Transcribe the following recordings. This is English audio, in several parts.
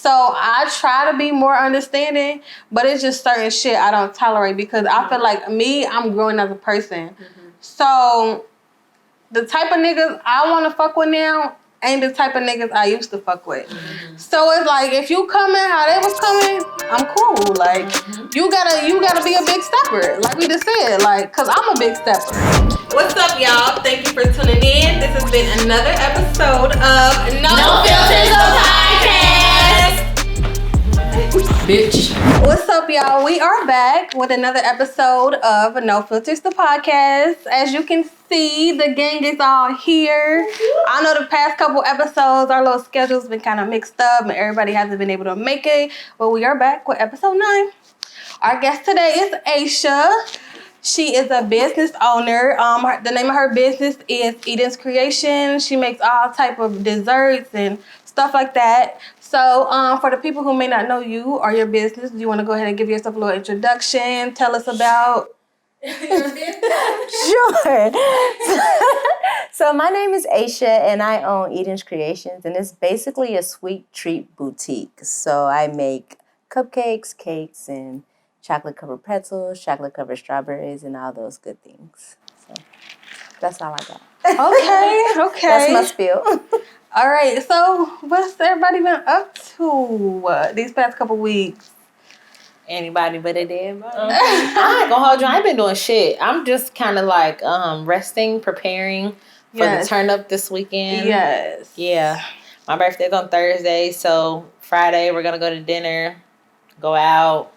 So I try to be more understanding, but it's just certain shit I don't tolerate because I feel like I'm growing as a person. So the type of niggas I want to fuck with now ain't the type of niggas I used to fuck with. So it's like, if you coming how they was coming, I'm cool. Like, you gotta be a big stepper. Like we just said, like, cause I'm a big stepper. What's up, y'all? Thank you for tuning in. This has been another episode of No Filters Podcast. Bitch. What's up, y'all? We are back with another episode of No Filters the Podcast. As you can see, the gang is all here. I know the past couple episodes, our little schedule's been kind of mixed up and everybody hasn't been able to make it. But we are back with episode 9. Our guest today is Aisha. She is a business owner. The name of her business is Eden's Creation. She makes all type of desserts and stuff like that. So for the people who may not know you or your business, do you want to go ahead and give yourself a little introduction? Tell us about Sure. So my name is Aisha and I own Eden's Creations, and it's basically a sweet treat boutique. So I make cupcakes, cakes, and chocolate covered pretzels, chocolate covered strawberries, and all those good things. So that's all I got. Okay. That's my spiel. All right. So what's everybody been up to these past couple weeks? Anybody but a damn body. I ain't gonna hold you. I ain't been doing shit. I'm just kind of like resting, preparing for the turn up this weekend. Yes. Yeah. My birthday's on Thursday, so Friday we're gonna go to dinner, go out,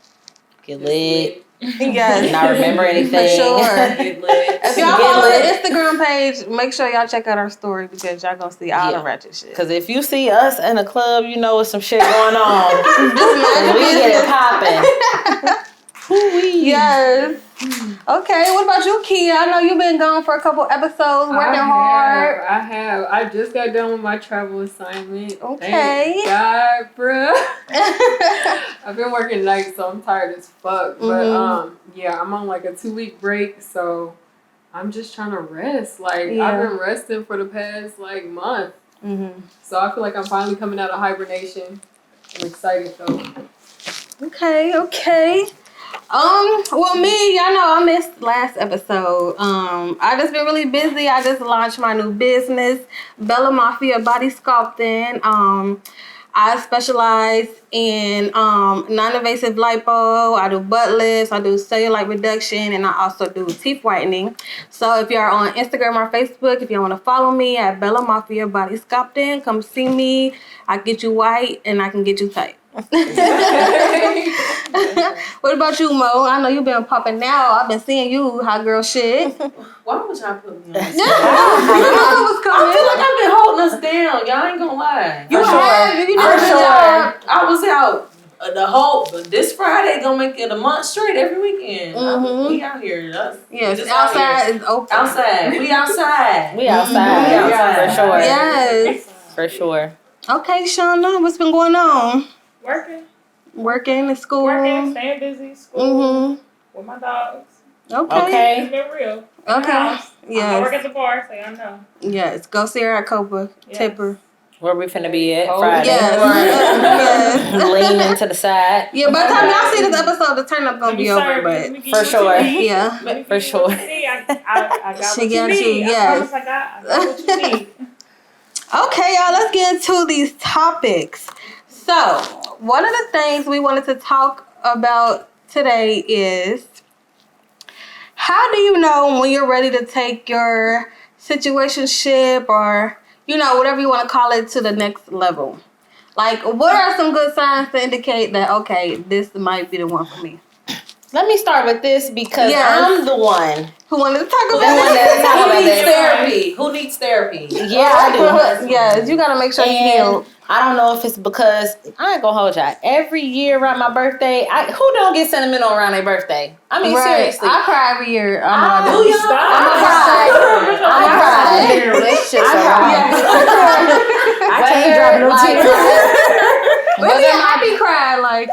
get lit. Yes. Not remember anything. For sure. Get lit. If y'all follow the Instagram page, make sure y'all check out our story because y'all gonna see all the ratchet shit. Because if you see us in a club, you know it's some shit going on. We get it popping. Yes. Okay, what about you, Kia? I know you've been gone for a couple episodes, working hard. I have. I just got done with my travel assignment. Okay. Thank God, bruh. I've been working nights, so I'm tired as fuck. But yeah, I'm on like a 2-week break, so I'm just trying to rest. Like I've been resting for the past like month. So I feel like I'm finally coming out of hibernation. I'm excited though. Okay. Well, me, y'all know I missed last episode. I just been really busy. I just launched my new business, Bella Mafia Body Sculpting. I specialize in non-invasive lipo. I do butt lifts. I do cellulite reduction, and I also do teeth whitening. So if you're on Instagram or Facebook, if you want to follow me at Bella Mafia Body Sculpting, come see me. I can get you white and I can get you tight. What about you, Mo? I know you've been popping now. I've been seeing you hot girl shit. Why would y'all put me on this? You know it was coming. I feel like I've been holding us down. Y'all ain't gonna lie. You have. You did a good job. I was out this Friday gonna make it a month straight every weekend. We out here. Yes, outside is open. Outside. We outside. We outside. For sure. Yes. For sure. Okay, Shauna, what's been going on? Working in school. staying busy, school, with my dogs. Okay. It's been real. Okay. Yes. I work at the bar, so y'all know. Yes. Go see her at Copa. Yes. Tip her. Where we finna be at Friday. Yes. Lean into the side. Yeah, by the time y'all see this episode, the turn up gonna be over, but for sure. Yeah. For sure. I got She what you got need. you, yes. I got what you need. Okay, y'all, let's get into these topics. So, one of the things we wanted to talk about today is how do you know when you're ready to take your situationship or, you know, whatever you want to call it to the next level? Like, what are some good signs to indicate that, okay, this might be the one for me? Let me start with this because I'm the one who wanted to talk about therapy. Who needs therapy? Yeah, I do. Yes, you gotta make sure you heal. I don't know if it's because I ain't gonna hold y'all. Every year around my birthday, who don't get sentimental around their birthday? I mean, seriously. I cry every year. I can't drop no tears. Maybe a happy cry, like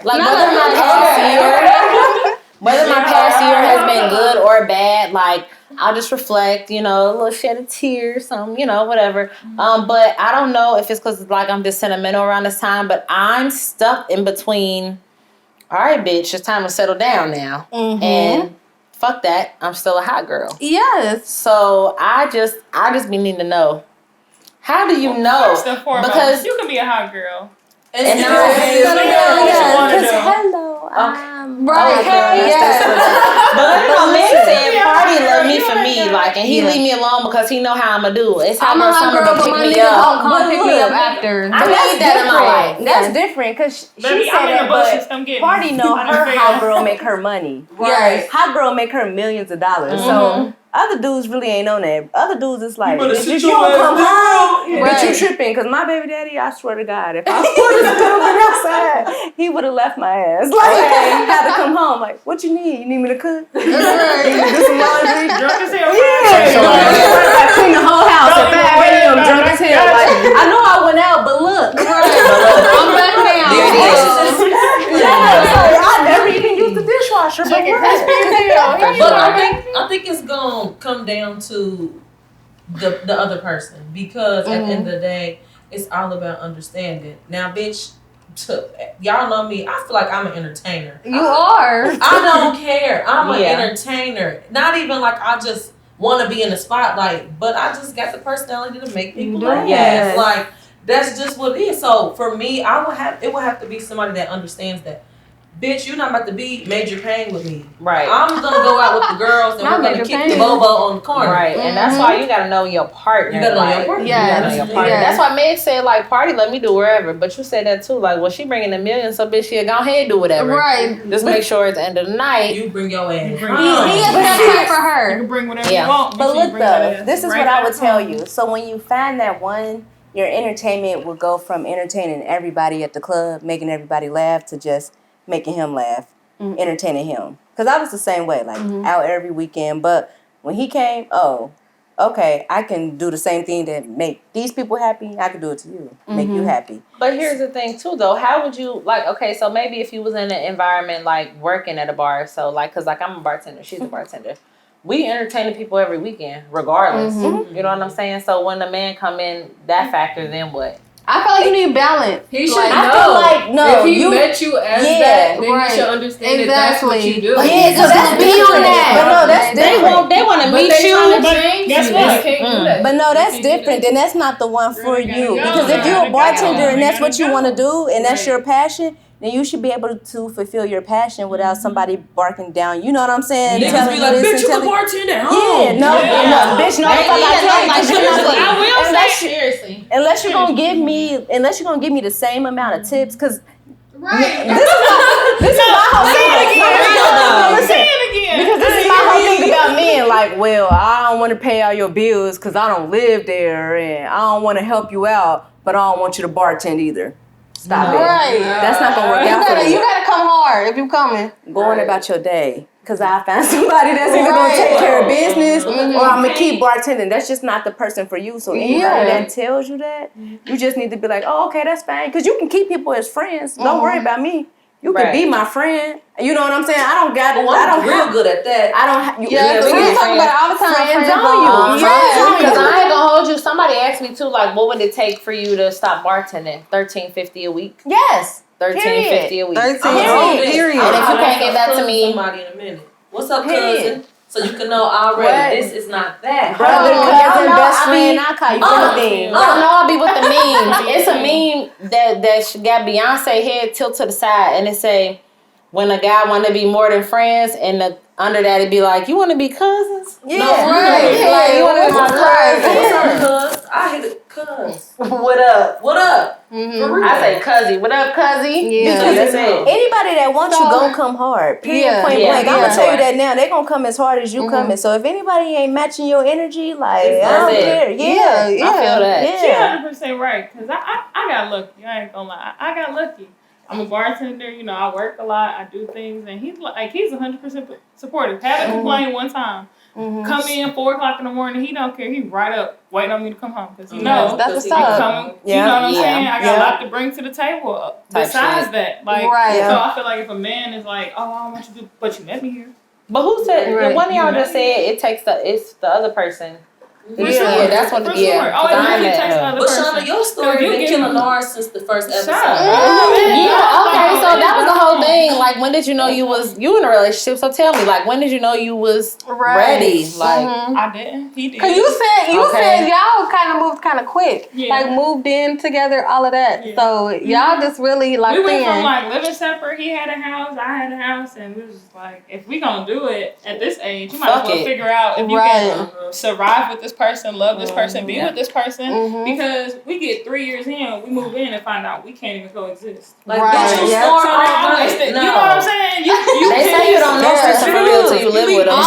like whether my past year, Whether my past year has been good or bad, like I'll just reflect, you know, a little shed of tears, some, you know, whatever. But I don't know if it's because like I'm just sentimental around this time, but I'm stuck in between. All right, bitch, it's time to settle down now, and fuck that, I'm still a hot girl. Yes. So I just be needing to know. How do you know? First and foremost, Because you can be a hot girl. and Hello, Right. Yes. But you know, men said party love me for me, like, and he leave me alone because he know how I'ma do. It's how I'm a hot girl, but my niggas don't come pick me up after. I need that in my life. That's different because she Baby, said I'm in that, the bushes. but Come get me. Party know her Unfair. hot girl make her money. Yes. Hot girl make her millions of dollars. So other dudes really ain't on that. Other dudes is like, if you don't come home, but you tripping. Because my baby daddy, I swear to God, if I was coming outside, he would have left my ass. Like, had to come home. Like, what you need? You need me to cook? You need me to do some laundry? Drunk as hell. I clean the whole house at 5 a.m. drunk as hell. Like, I know I went out, but look. I'm back now. There it is. I never even used the dishwasher, but But I think it's gonna come down to the other person because at the end of the day, it's all about understanding. Now, bitch, y'all know me. I feel like I'm an entertainer. You are. I don't care. I'm an entertainer. Not even like I just want to be in the spotlight, but I just got the personality to make people laugh. Yes. Like that's just what it is. So for me, it would have to be somebody that understands that. Bitch, you're not about to be Major Payne with me. Right. I'm gonna go out with the girls and Not we're gonna Major kick Payne. the bobo on the corner. Right, and that's why you gotta know your partner. You gotta know like, your partner. You gotta know your partner. Yes. That's why Meg said like party, let me do wherever. But you said that too, like, well, she bringing a million, so bitch, she'll go ahead and do whatever. Right. Just make sure at the end of the night. You bring your ass. He is that time for You her. can bring whatever Yeah. you want. But you look bring that though, ass this is right what I would back tell home. you. So when you find that one, your entertainment will go from entertaining everybody at the club, making everybody laugh, to just making him laugh, entertaining him. Because I was the same way, like out every weekend. But when he came, okay, I can do the same thing that make these people happy. I can do it to you, make you happy. But here's the thing too, though. How would you like? Okay, so maybe if you was in an environment like working at a bar, so like, cause like I'm a bartender, she's a bartender. We entertaining people every weekend, regardless. You know what I'm saying? So when the man come in, that factor, then what? I feel like you need balance. He should Like, know. I feel like, no, if he you- met you as yeah, that, then right. you should understand that that's what you do. Yeah, so that's be on that. But no, that's different. They want to But meet they you. trying to change guess you. what? They can't do that. But no, that's They can't do different. that. Then that's not the one for Really you. gotta Because go. if you're a Gotta bartender go. and that's Gotta what you go. want to do and that's Right. your passion, then you should be able to fulfill your passion without somebody barking down. You know what I'm saying? Niggas Telling be like, you this bitch, and you a telling bartender at Yeah, home. no, bitch, no, They fuck, need I to know, can't, like, 'cause you're not seriously. gonna- I will unless say you- seriously. Unless you're gonna give me the same amount of tips, because Right. this is my whole thing. though. Listen, Say it again. because this is my whole thing about men. Like, well, I don't want to pay all your bills because I don't live there, and I don't want to help you out, but I don't want you to bartend either. Stop it. Right. That's not gonna work You out for gotta, you. you gotta come hard if you coming. Go on about your day. Because I found somebody that's either going to take care of business or I'm going to keep bartending. That's just not the person for you. So anybody that tells you that, you just need to be like, oh, okay, that's fine. Because you can keep people as friends. Don't worry about me. You can be my friend. You know what I'm saying? I don't Real good at that. I don't. Yeah, because we talk about it all the time. Friends Friends on you. on. Yeah. Because I ain't gonna hold you. Somebody asked me too, like, what would it take for you to stop bartending? $13.50 a week. Yes. $13.50 a week. 13. Period. And if you can't get back to me, somebody in a minute. What's up, Period. cousin? So you can know already this is not that. Brother, y'all cousin, know best I friend, be- I call you anything. y'all know I be with the memes. It's a meme that got Beyonce head tilt to the side, and it say, when a guy want to be more than friends, and under that it be like, you want to be cousins? Yeah. No, for real. Like, you want to be my cousin? What's up, cuz? I hit it, cuz. What up? What up? Mm-hmm. For real. I say cuzzy. What up, cuzzy? Yeah. Because that's it. Anybody that wants you gonna come hard. Period. Point blank. I'm gonna tell you that now. They gonna come as hard as you coming. So if anybody ain't matching your energy, like I don't care. Yeah. I feel that. Yeah. She 100% right. Because I got lucky. I ain't gonna lie. I got lucky. I'm a bartender. You know, I work a lot. I do things, and he's 100% supportive. Haven't complained one time. Come in 4:00 in the morning. He don't care. He right up waiting on me to come home because he knows that's what's I'm up. coming. You know what I'm saying? I got a lot to bring to the table. Besides that, like, so I feel like if a man is like, oh, I don't want you to do, but you met me here. But who said? One of y'all just said it's the other person. Yeah, that's what. For Yeah, sure. Oh, it usually takes the other But person. Shauna, your story been killing ours since the first episode. Yeah, okay, so that was the whole thing. Like, when did you know you in a relationship? So tell me, like, when did you know you was ready? Like, I didn't. He did. Cause you said y'all kind of moved kind of quick, like moved in together, all of that. Yeah. So y'all just really like. We went from like living separate. He had a house, I had a house, and we was just like, if we gonna do it at this age, you might as well figure out if you can survive with this person, love this person, be with this person. Because we get 3 years in, we move in and find out we can't even coexist. Like, bitch, you store all wasted. You know what I'm saying? They say you don't know person for real till you live with them.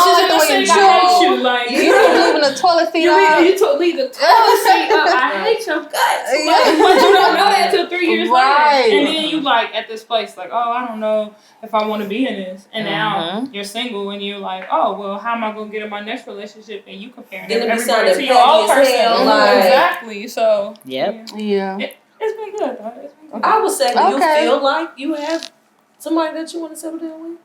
You don't leave in the toilet seat up. You leave the toilet seat up. I hate your guts. But you don't know that until 3 years later. And then you like at this place, like, oh, I don't know if I want to be in this. And now you're single and you're like, oh, well, how am I going to get in my next relationship? And you comparing everybody to your old person. Exactly. So, yeah. It's been good, though. It's been good. I would say, do you feel like you have somebody that you want to settle down with?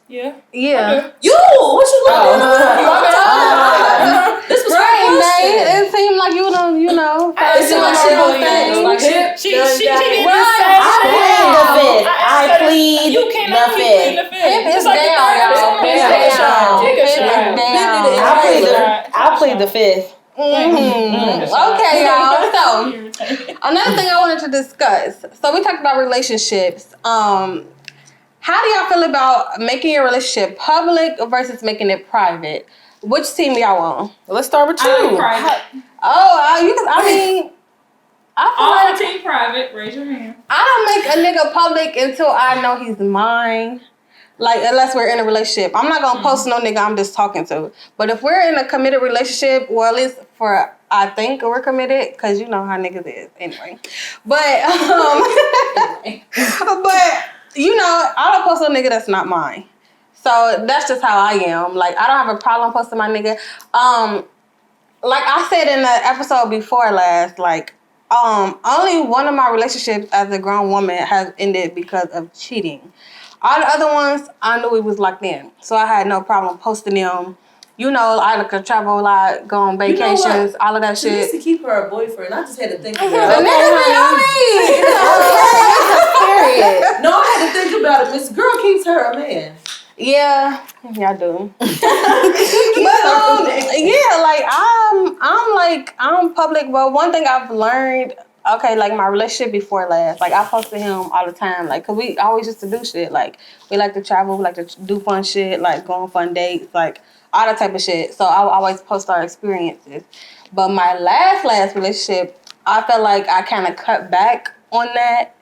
Yeah. Yeah. You? What you looking at? This was right, it seemed like you don't, you know. It seemed like she don't think. Like she did I plead the fifth. It's down, y'all. I plead the fifth. Okay, y'all. So, another thing I wanted to discuss. So, we talked about relationships. How do y'all feel about making your relationship public versus making it private? Which team y'all on? Let's start with you. All for team private. Raise your hand. I don't make a nigga public until I know he's mine. Like, unless we're in a relationship. I'm not going to post no nigga I'm just talking to. But if we're in a committed relationship, well, at least I think we're committed, because you know how niggas is. Anyway. But, you know, I don't post a nigga that's not mine. So that's just how I am. Like, I don't have a problem posting my nigga. Like I said in the episode before last, like, only one of my relationships as a grown woman has ended because of cheating. All the other ones, I knew we was locked in. So I had no problem posting them. You know, I could travel a lot, go on vacations, all of that shit. She used to keep her a boyfriend. I just had to think about it. Okay, No, I had to think about it. This girl keeps her a man. Yeah, I do. But yeah, like I'm public. But one thing I've learned, okay, like my relationship before last, like I posted him all the time, like, cause we always used to do shit. Like we like to travel, we like to do fun shit, like go on fun dates, like all that type of shit. So I always post our experiences. But my last relationship, I felt like I kind of cut back on that.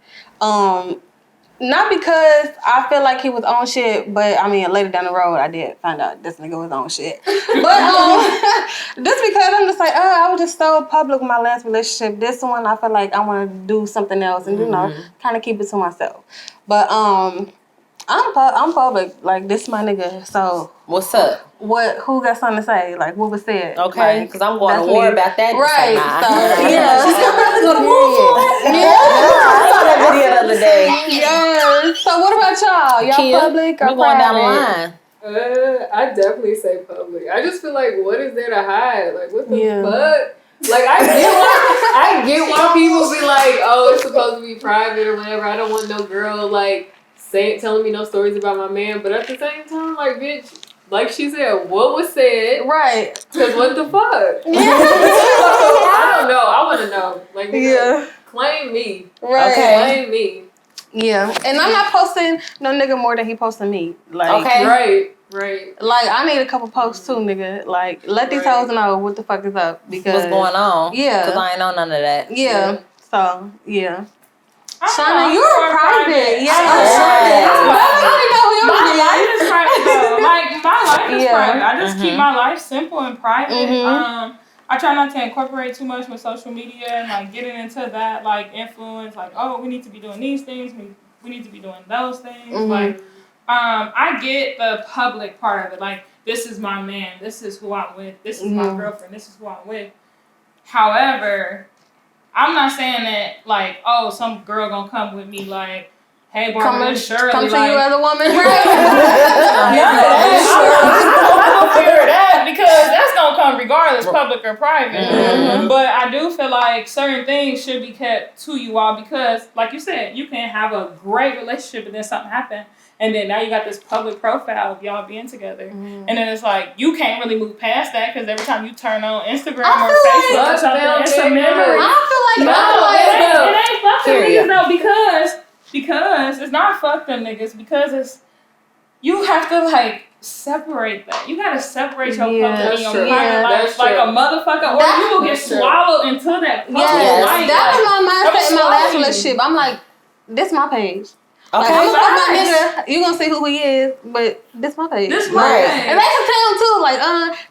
Not because I feel like he was on shit, but I mean, later down the road, I did find out this nigga was on shit. But just because I'm just like, I was just so public with my last relationship. This one, I feel like I want to do something else and, you know, kind of keep it to myself. But I'm public. Like, this my nigga. So what's up? Who got something to say? Like, what was said? Okay, because I'm going to war about that. Right. So, yeah. She's going to go to war for it. Yeah. I saw that video the other day. Yes. So what about y'all? Y'all Kia, public or we going down the private? line. I definitely say public. I just feel like, what is there to hide? Like, what the fuck? Like, I get why people be like, oh, it's supposed to be private or whatever. I don't want no girl, like, telling me no stories about my man. But at the same time, like, bitch, like she said, what was said? Right. Because what the fuck? Yeah. I don't know. I want to know. Like, claim me. Right. Okay. Claim me. Yeah. And I'm not posting no nigga more than he posting me. Like, Right. Like, I need a couple posts too, nigga. Like, let these hoes know what the fuck is up. Because what's going on? Yeah. Because I ain't know none of that. Yeah. So, yeah. Shauna, you're private. Yeah. My life is private though. Like, my life is private. I just keep my life simple and private. I try not to incorporate too much with social media and like getting into that like influence. Like, oh, we need to be doing these things. We we need to be doing those things. Like, I get the public part of it. Like, this is my man. This is who I'm with. This is my girlfriend. This is who I'm with. However, I'm not saying that, like, oh, some girl gonna come with me, like, hey, Barbara, Shirley. Come to like, you as a woman. I'm gonna figure that because that's gonna come regardless, public or private. But I do feel like certain things should be kept to you all because, like you said, you can have a great relationship and then something happen. And then now you got this public profile of y'all being together. And then it's like, you can't really move past that because every time you turn on Instagram or Facebook or something, it's a memory. It ain't fuck them niggas though because it's not fuck them niggas because it's, you have to like separate that. You gotta separate your public and your private life like a motherfucker or you will get swallowed into that public life. That was my mindset in my last relationship. I'm like, this my page. Okay. Like, I'm gonna fuck my nigga. You gonna see who he is, but this my page. This my page. And they can tell him too, like,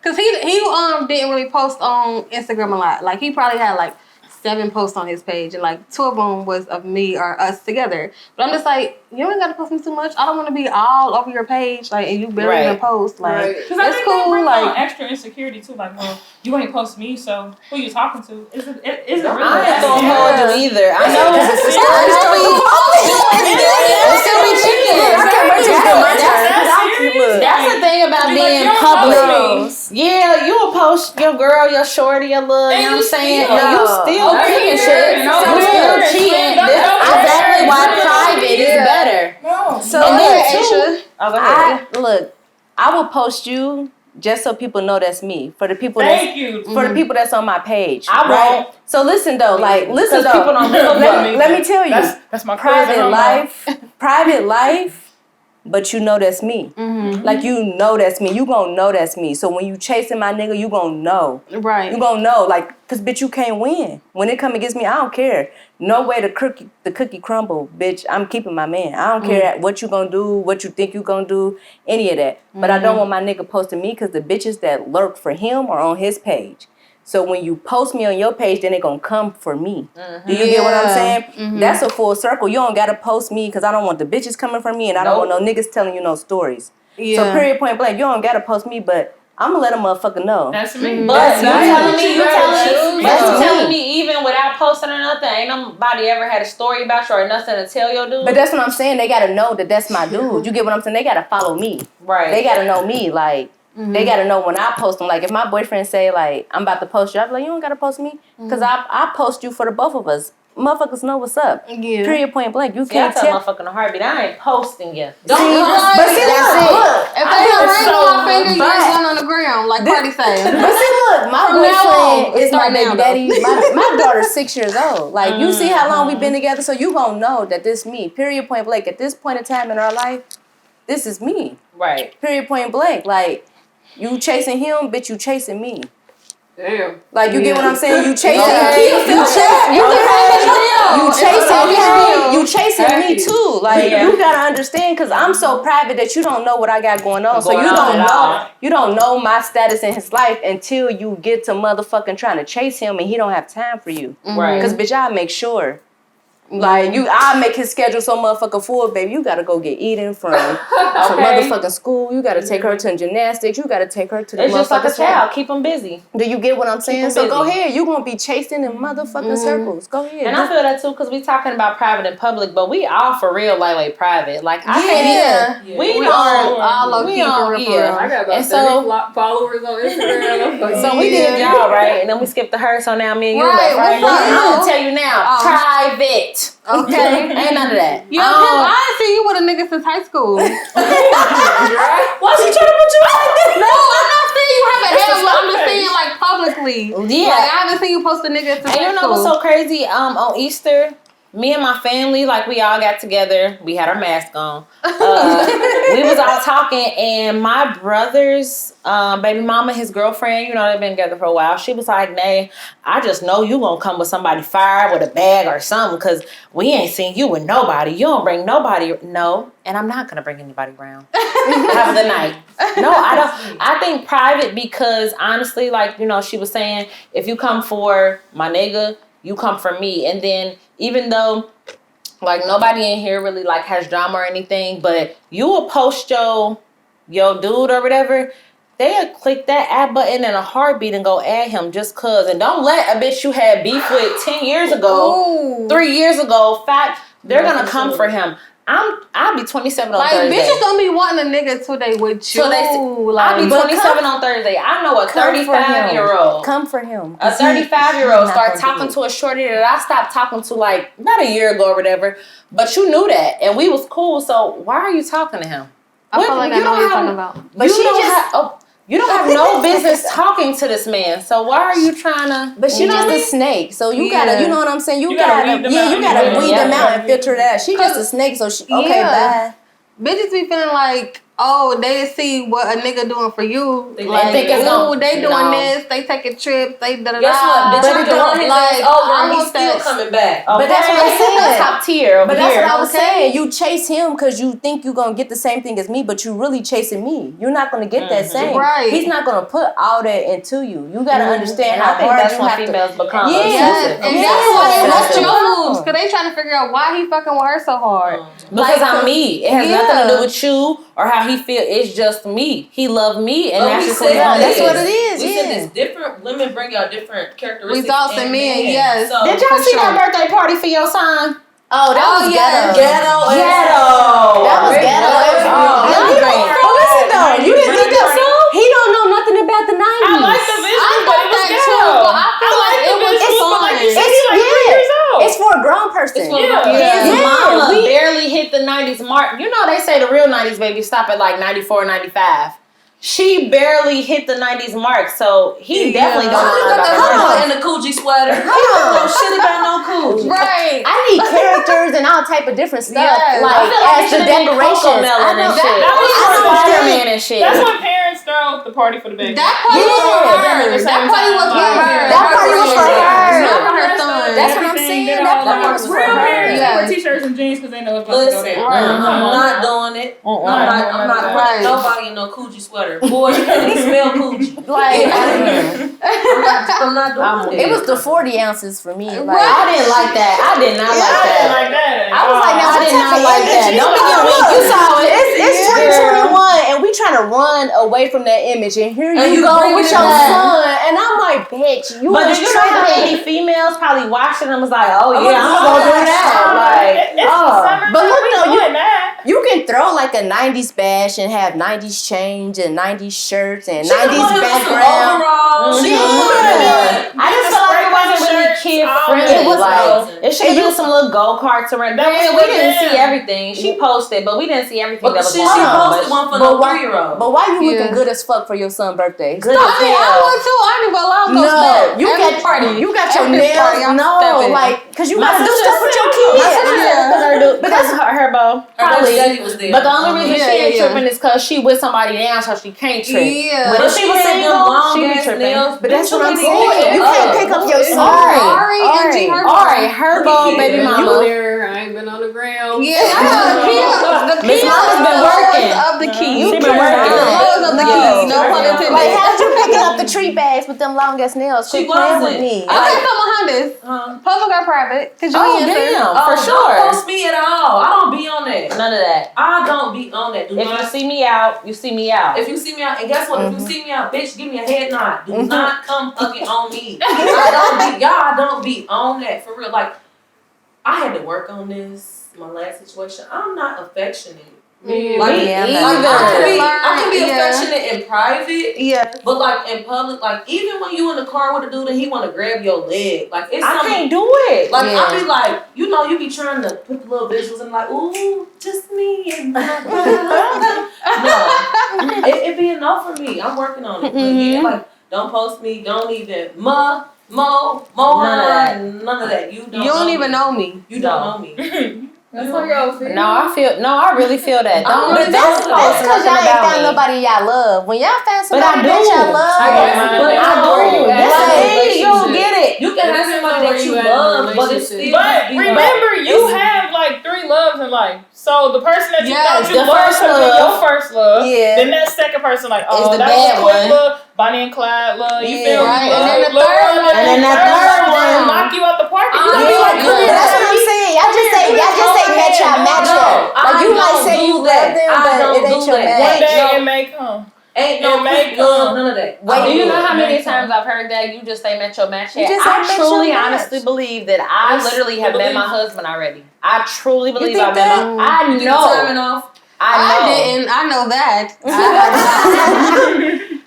cause he didn't really post on Instagram a lot. Like he probably had like 7 posts on his page, and like 2 of them was of me or us together. But I'm just like, you ain't gotta post me too much. I don't want to be all over your page, like, and you barely even post. Like, because I think that brings on extra insecurity too. Like, well, you ain't post me, so who you talking to? Is it really? I ain't gonna hold you either. I know it's still be chicken. I can't wait to get my turn. That's the thing about being public. Yeah, you will post your girl, your shorty, your little, you know what I'm saying? And you still kicking shit. You still cheating. That's exactly why private is better. So Aisha. I will post you just so people know that's me. For the people for the people that's on my page. I won't. So listen though, People don't let me tell you. That's my private life, but you know that's me. Like you know that's me. You gonna know that's me. So when you chasing my nigga, you gonna know. Right. You gonna know, like, cause bitch, you can't win. When it come against me, I don't care. No way the cookie crumble, bitch. I'm keeping my man. I don't care what you gonna do, what you think you gonna do, any of that. But I don't want my nigga posting me cause the bitches that lurk for him are on his page. So when you post me on your page, then they gonna come for me. Do you get what I'm saying? That's a full circle. You don't gotta post me because I don't want the bitches coming for me and I don't want no niggas telling you no stories. So period, point blank, you don't gotta post me, but I'm gonna let a motherfucker know. That's me. But you telling me even without posting or nothing, ain't nobody ever had a story about you or nothing to tell your dude? But that's what I'm saying. They gotta know that that's my dude. You get what I'm saying? They gotta follow me. Right. They gotta know me. Like, they gotta know when I post them. Like, if my boyfriend say, like, I'm about to post you, I be like, you don't gotta post me. Because I post you for the both of us. Motherfuckers know what's up. Yeah. Period, point blank. You can't tell. Motherfucker in a heartbeat. I ain't posting you. But see, look, if they don't ring on my finger, you ain't going on the ground, like Cardi said. But see, look, my boyfriend is my baby daddy. My daughter's 6 years old. Like, you see how long we've been together, so you gonna know that this me. Period, point blank. At this point in time in our life, this is me. Right. Period, point blank. Like, you chasing him, bitch, you chasing me. Damn. Like, you get what I'm saying? You chasing you chasing me too. Like, you gotta understand, because I'm so private that you don't know what I got going on. So you don't know my status in his life until you get to motherfucking trying to chase him and he don't have time for you. Right. Because bitch, I make sure. Like, I make his schedule so motherfucking full, baby. You gotta go get Eden from motherfucking school. You gotta take her to gymnastics. You gotta take her to the It's just like a motherfucking child. Keep them busy. Do you get what I'm saying? So busy. go ahead. You gonna be chasing in motherfucking circles. Go ahead. And I feel that too, because we talking about private and public, but we all for real lightweight private. Like, I can't even. We are all low key for real. I got about 30 followers on Instagram. So we did y'all, right? And then we skipped the her, so now me and you left, right? I'm gonna tell you now, private. Okay, ain't none of that. Yo, I ain't seen you with a nigga since high school. Why she trying to put you like this? No, I'm not saying you haven't had one. I'm just saying, like, publicly. Yeah, like, I haven't seen you post a nigga since high school. And you know what's so crazy? On Easter, me and my family, like, we all got together. We had our mask on. We was all talking, and my brother's baby mama, his girlfriend, you know, they've been together for a while. She was like, "Nay, I just know you gonna come with somebody fired with a bag or something, because we ain't seen you with nobody. You don't bring nobody." No, and I'm not gonna bring anybody around. Have a good night. No, I don't. I think private, because honestly, like, you know, she was saying, if you come for my nigga, you come for me. And then even though Like nobody in here really like has drama or anything, but you will post your dude or whatever. They'll click that add button in a heartbeat and go add him just cause. And don't let a bitch you had beef with 10 years ago, 3 years ago, they're gonna come for him. I'll be 27 on Thursday. Like bitches don't be wanting a nigga till they with you. I'll be 27 on Thursday. I know a 35-year-old. Come for him. A 35-year-old start talking to a shorty that I stopped talking to like not a year ago or whatever. But you knew that and we was cool. So why are you talking to him? I feel like I know what you're talking about. But you don't have no business talking to this man. So why are you trying to? But she's just a snake. So you gotta, you know what I'm saying? You gotta weed them out and filter that. She just a snake. So bye. Bitches be feeling like, oh, they see what a nigga doing for you. They like, think it's they doing this. They taking trips. They da da da. Guess what? Bitch, But I'm doing his ass over and he's still that. coming back. But that's what I'm saying. That's top tier. But that's what I was saying. You chase him because you think you're gonna get the same thing as me, but you really chasing me. You're not gonna get that same. Right. He's not gonna put all that into you. You gotta understand how I think hard that's you when have females to. become Yes, and obsessive. that's why they watch Obsessive. your moves, because they trying to figure out why he fucking with her so hard. Because I'm me. It has nothing to Yeah. do with you or how he feel. It's just me. He loved me, and But that's we just said what That's it what is. it is. We Yeah. said it's different. Women bring out different characteristics. Results in men, yes. So, Did y'all see that birthday party for your son? Oh, that was ghetto. Ghetto. That was ghetto. But listen though, you didn't think that so? He don't know nothing about the 90s. I like the visuals, but it was that ghetto. too, but I feel like like the it was visuals, but like you said, fun. he's like 3 years old. It's for a grown person. His mama we- barely hit the 90s mark. You know they say the real 90s baby stop at like 94, 95. She barely hit the 90s mark, so he definitely don't know about Hold her. in the Coogi sweater. He don't know shit about no Coogi. Right. I need characters and all type of different stuff. Yes. Like, I feel like as it the should have been decorations. Cocomelon and shit. That was Spider-Man and shit. That's when parents throw the party for the baby. That party was for her. That party was for her. That party was for her. Not for her son. That's what I'm saying. That party was for real her. parents Yes. wear t-shirts and jeans because they know it's about to go Listen, there. I'm not doing it. I'm not Right. putting nobody in no Coogi sweater. Boy, you can't even smell Coogi. Like, I'm not doing it was the 40 ounces for me. Like, I didn't like that. I did not like that. Like that. I was like, now I what did type not of like that. image? Don't be getting weak. You saw it. It's 2021 and we trying to run away from that image, and here And you you go bringing with it your back. son, and I'm like, bitch, you But was did you know how many tripping. females probably watched it and was like, oh I'm yeah, I'm gonna go do that. Like, It's the summer. But look though, doing that. You can throw like a 90s bash and have 90s change and 90s shirts and She can 90s put him in some background. overalls. She can put him in. I just felt like it wasn't really kid friendly. It was Like, it should have been some little go karts around. That was Man, we for didn't them. see everything. She posted, but we didn't see everything But that was she going on. posted one for But no why- 3-year-old. But why you Yeah. looking good as fuck for your son's birthday? Good as I mean, I hell. want to. I didn't go allow No, step. you Every got party. You got your Every nails. party, I'm No, stepping. like, cause you My gotta do sister stuff with your said- My kids. sister said because her bow. Her baby daddy was there. But the only reason Yeah, she ain't yeah. tripping is because she with somebody now, so she can't trip. Yeah. But if she was had them single, long she be ass tripping. nails. But that's Bitch, what I'm you need to saying. get You up. can't pick up your son. Ari and G Herbo. Alright, her bow, baby You mama. there? I ain't been on the ground. Yeah, the Miss key Mama's been the working. lowest of the key. She been working. The lowest of the key. No pun intended. Like, how'd you picking up the tree bags with them long ass nails? She Quit playing with wasn't. me. I got some behind this. Public or private? Cause you Oh answer. damn, Oh, for Don't sure. post me at all. I don't be on that. None of that. I don't be on that. Do If not. you see me out, you see me out. If you see me out, and guess what? If you see me out, bitch, give me a head nod. Do not come fucking on me. I don't be on that for real. Like, I had to work on this. My last situation. I'm not affectionate. Me Like, Yeah, I can be Yeah. affectionate in private, Yeah. but like in public, like even when you in the car with a dude and he want to grab your leg, like it's I something. can't do it. Like Yeah. I be like, you know, you be trying to put the little visuals and like, ooh, just me and my no, it be enough for me. I'm working on it. But yeah, like don't post me, don't even none of that. You don't even know me. You don't know me. That's how y'all feel. I really feel that. Don't But that's post because nothing y'all ain't about found me. nobody y'all love. When y'all find But I somebody do. that y'all love, But I do. That's the thing. You don't get it. You can have somebody that you love, but it's still. But remember, you have like 3 loves in life. So the person that you Yes, thought you the loved first could be love. your first love. Yeah. Then that second person, like, Is oh, the that bad was a quick one. love, Bonnie and Clyde love. You Yeah, feel me? right. And then the Love, third one. And then that third one. knock you out the park. And you Oh, gonna be like, yeah. come here, that's what I'm baby. saying. y'all just say match up. Like you might say you love them, but it ain't your One match. day it may come. Ain't no none of that. Do you know how many times I've heard that you just say met your match yet? I truly, honestly believe that I literally have met my husband already. I truly believe I've met my. I know. I didn't. I know that.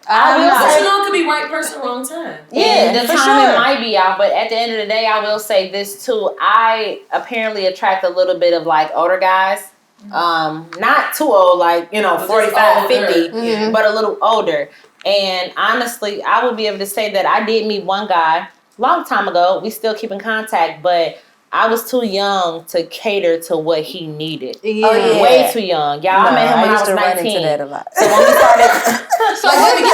But you know, it could be right person, wrong time. Yeah, the timing might be out, but at the end of the day, I will say this too. I apparently attract a little bit of like older guys. Not too old, like, 45, 50, but a little older. And honestly, I will be able to say that I did meet one guy long time ago. We still keep in contact, but I was too young to cater to what he needed. Way too young. Y'all, I met him when I was 19. That a lot. So when we started... So what's the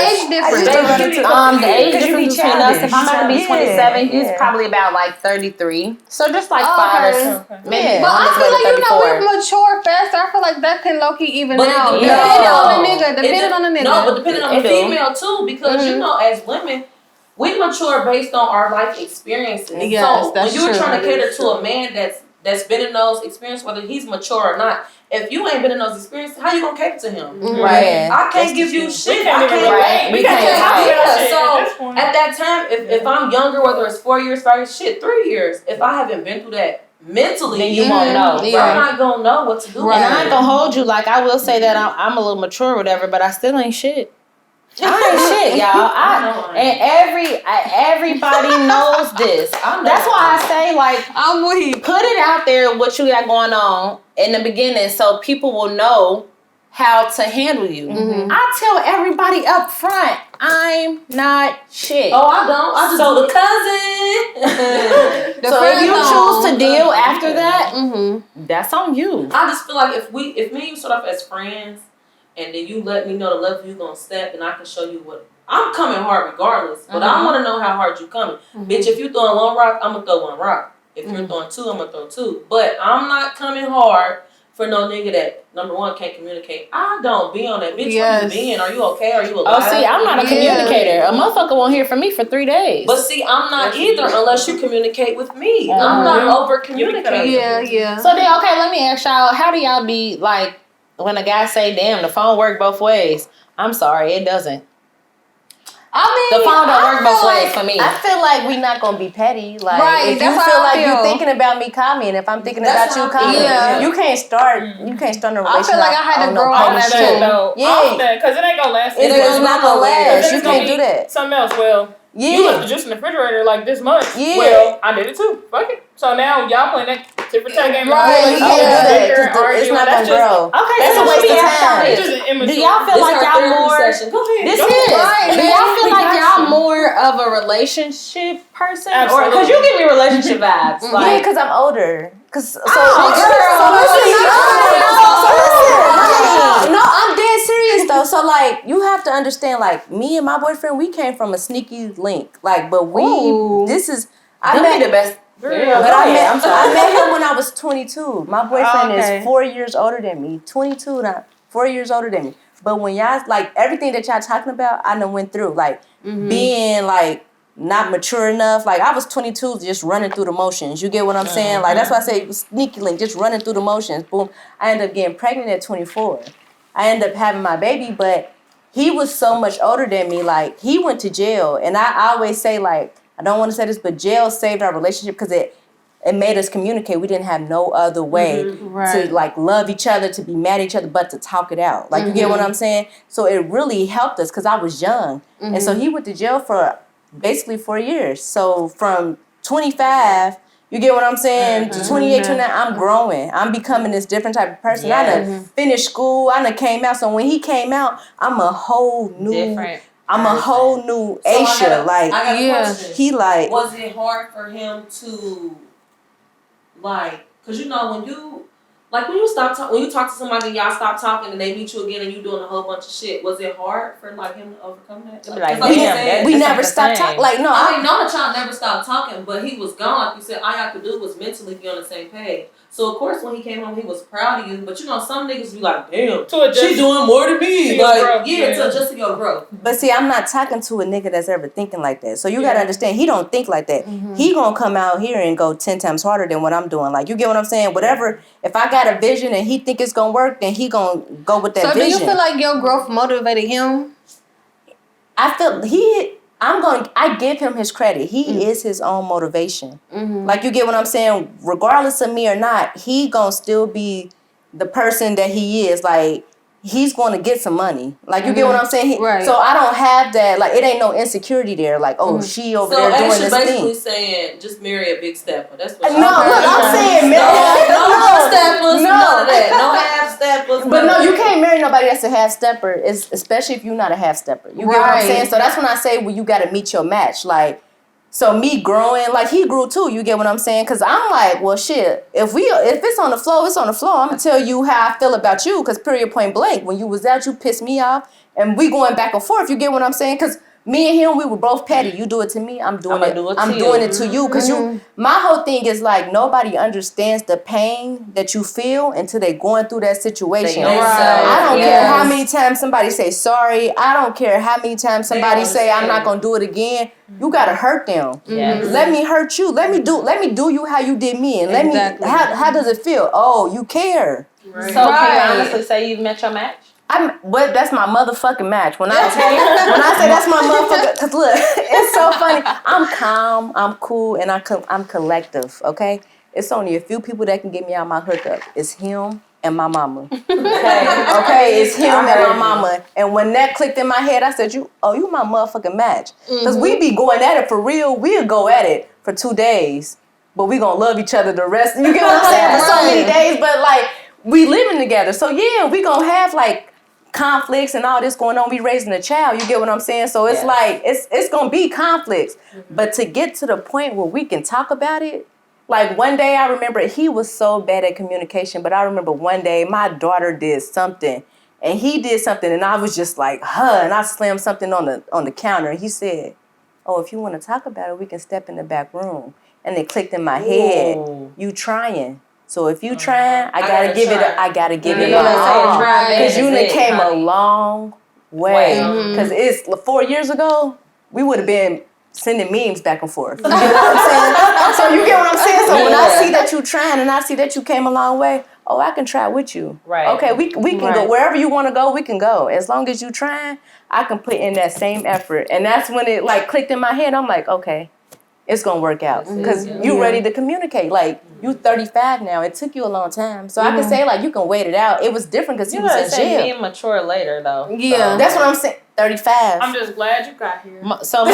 age difference? The age difference between us, if I'm about to be 27, he's probably about like 33. So just like 5 or so. Maybe. But I feel like, we mature faster. I feel like that can low-key even out. Depending on the nigga. No, but depending on the female too, because as women, we mature based on our life experiences. Yes, so when you're trying to cater to a man that's been in those experiences, whether he's mature or not, if you ain't been in those experiences, how you gonna cater to him? Right. I can't give you shit. We can't. So at that time, if I'm younger, whether it's 4 years, 5 years, 3 years, if I haven't been through that mentally, then you won't know. I'm not gonna know what to do. And I ain't gonna hold you. Like, I will say that I'm a little mature or whatever, but I still ain't shit. I ain't shit, y'all. And everybody knows this. That's why I say, like, I'm weak. Put it out there what you got going on in the beginning, so people will know how to handle you. I tell everybody up front, I'm not shit. Oh, I don't. I just do the cousin. So if you choose to deal after that, that's on you. I just feel like if me and you start off as friends, and then you let me know the level you're gonna step, and I can show you what I'm coming hard regardless. But I want to know how hard you coming, bitch. If you throwing one rock, I'm gonna throw one rock. If you're throwing two, I'm gonna throw two. But I'm not coming hard for no nigga that, number one, can't communicate. I don't be on that. Bitch, where you been? Are you okay? Are you alive? Oh, see, I'm not a communicator. A motherfucker won't hear from me for 3 days. But see, I'm not either unless you communicate with me. I'm not over communicating. Yeah. So then, okay, let me ask y'all, how do y'all be like, when a guy say, damn, the phone work both ways? I'm sorry, it doesn't. I mean, the phone don't work both ways for me. I feel like we're not gonna be petty. Like, right, if you feel like you're thinking about me, call me. And if I'm thinking about you, call me. You can't start. You can't start a relationship. I feel like I had to grow on that too. Yeah, because it ain't gonna last. It's not gonna last. You can't do that. Something else. Well, you left the juice in the refrigerator like this much. Yeah. Well, I did it too. Fuck it. So now y'all playing that tit for tat game. Right. You can't do that because it's not gonna grow. Okay, that's a waste of time. Do y'all feel like y'all more? Go ahead. This is. Do y'all feel like y'all more of a relationship person, or because you give me relationship vibes? Yeah, because I'm older. Cause no, I'm dead serious though. So like, you have to understand. Like, me and my boyfriend, we came from a sneaky link. Like, but I met the best. I met him when I was 22. My boyfriend is 4 years older than me. 22, not 4 years older than me. But when y'all, like, everything that y'all talking about, I done went through. Like, being, like, not mature enough. Like, I was 22 just running through the motions. You get what I'm saying? Like, that's why I say it was sneaky link, just running through the motions. Boom. I ended up getting pregnant at 24. I ended up having my baby, but he was so much older than me. Like, he went to jail. And I always say, like, I don't want to say this, but jail saved our relationship because it made us communicate. We didn't have no other way to, like, love each other, to be mad at each other, but to talk it out. Like, you get what I'm saying? So it really helped us because I was young. And so he went to jail for basically 4 years. So from 25, you get what I'm saying, to 28, 29, I'm growing. I'm becoming this different type of person. I done finished school. I done came out. So when he came out, I'm a whole new... I'm a whole new Aisha. I got a question. He like... Was it hard for him to, like... Because, you know, Like when you talk to somebody and y'all stop talking and they meet you again and you doing a whole bunch of shit, was it hard for like him to overcome that? We never stopped talking. Like no, I mean, no, the child never stopped talking, but he was gone. Like you said, all y'all could do was mentally be on the same page. So of course, when he came home, he was proud of you. But you know, some niggas be like, "Damn, she doing more than me." Like, to adjust to your growth. But see, I'm not talking to a nigga that's ever thinking like that. So you gotta understand, he don't think like that. He gonna come out here and go 10 times harder than what I'm doing. Like, you get what I'm saying? Whatever. If I got a vision and he think it's gonna work, then he gonna go with that vision. So do you feel like your growth motivated him? I give him his credit. He is his own motivation. Like, you get what I'm saying? Regardless of me or not, he gonna still be the person that he is. Like, he's going to get some money. Like, you get what I'm saying? Right. So I don't have that. Like, it ain't no insecurity there. Like, she over there doing this thing. So Aisha basically saying, just marry a big stepper. That's what I'm saying, man. No steppers, none of that. No half steppers. But no, you can't marry nobody that's a half stepper, especially if you're not a half stepper. You get what I'm saying? So that's when I say, well, you got to meet your match. Like, so me growing, like he grew too, you get what I'm saying? Because I'm like, well, shit, if it's on the floor, it's on the floor. I'm going to tell you how I feel about you, because period, point blank, when you was out, you pissed me off, and we going back and forth, you get what I'm saying? Because me and him, we were both petty. You do it to me, I'm doing it to you. Because my whole thing is like, nobody understands the pain that you feel until they going through that situation. I don't care how many times somebody say sorry. I don't care how many times somebody say I'm not gonna do it again. You gotta hurt them. Let me hurt you. Let me do you how you did me. And let me. How does it feel? Oh, you care. Right. So can you honestly say you've met your match? That's my motherfucking match. When I say that's my motherfucker, because look, it's so funny. I'm calm, I'm cool, and I'm collective, okay? It's only a few people that can get me out my hookup. It's him and my mama. Okay? It's him and my mama. And when that clicked in my head, I said, you my motherfucking match. Because we be going at it for real. We'll go at it for 2 days, but we gonna love each other the rest. You get what I'm saying? For so many days, but like, we living together. So yeah, we gonna have like conflicts and all this going on. We raising a child, you get what I'm saying? So it's like it's gonna be conflicts. But to get to the point where we can talk about it, like one day I remember he was so bad at communication, but I remember one day my daughter did something and he did something and I was just like, and I slammed something on the counter and he said, oh, if you want to talk about it, we can step in the back room. And it clicked in my head, you trying. So if you trying, I gotta give it my all. Because you came a long way. Because it's 4 years ago, we would have been sending memes back and forth. You get what I'm saying? So you get what I'm saying? So when I see that you trying and I see that you came a long way, I can try with you. Right. Okay, we can go wherever you want to go. We can go as long as you trying. I can put in that same effort, and that's when it like clicked in my head. I'm like, okay. It's gonna work out because you ready to communicate. Like you 35 now. It took you a long time, so I can say like you can wait it out. It was different because he was in jail. Being mature later though. Yeah, that's what I'm saying. 35. I'm just glad you got here. So I'm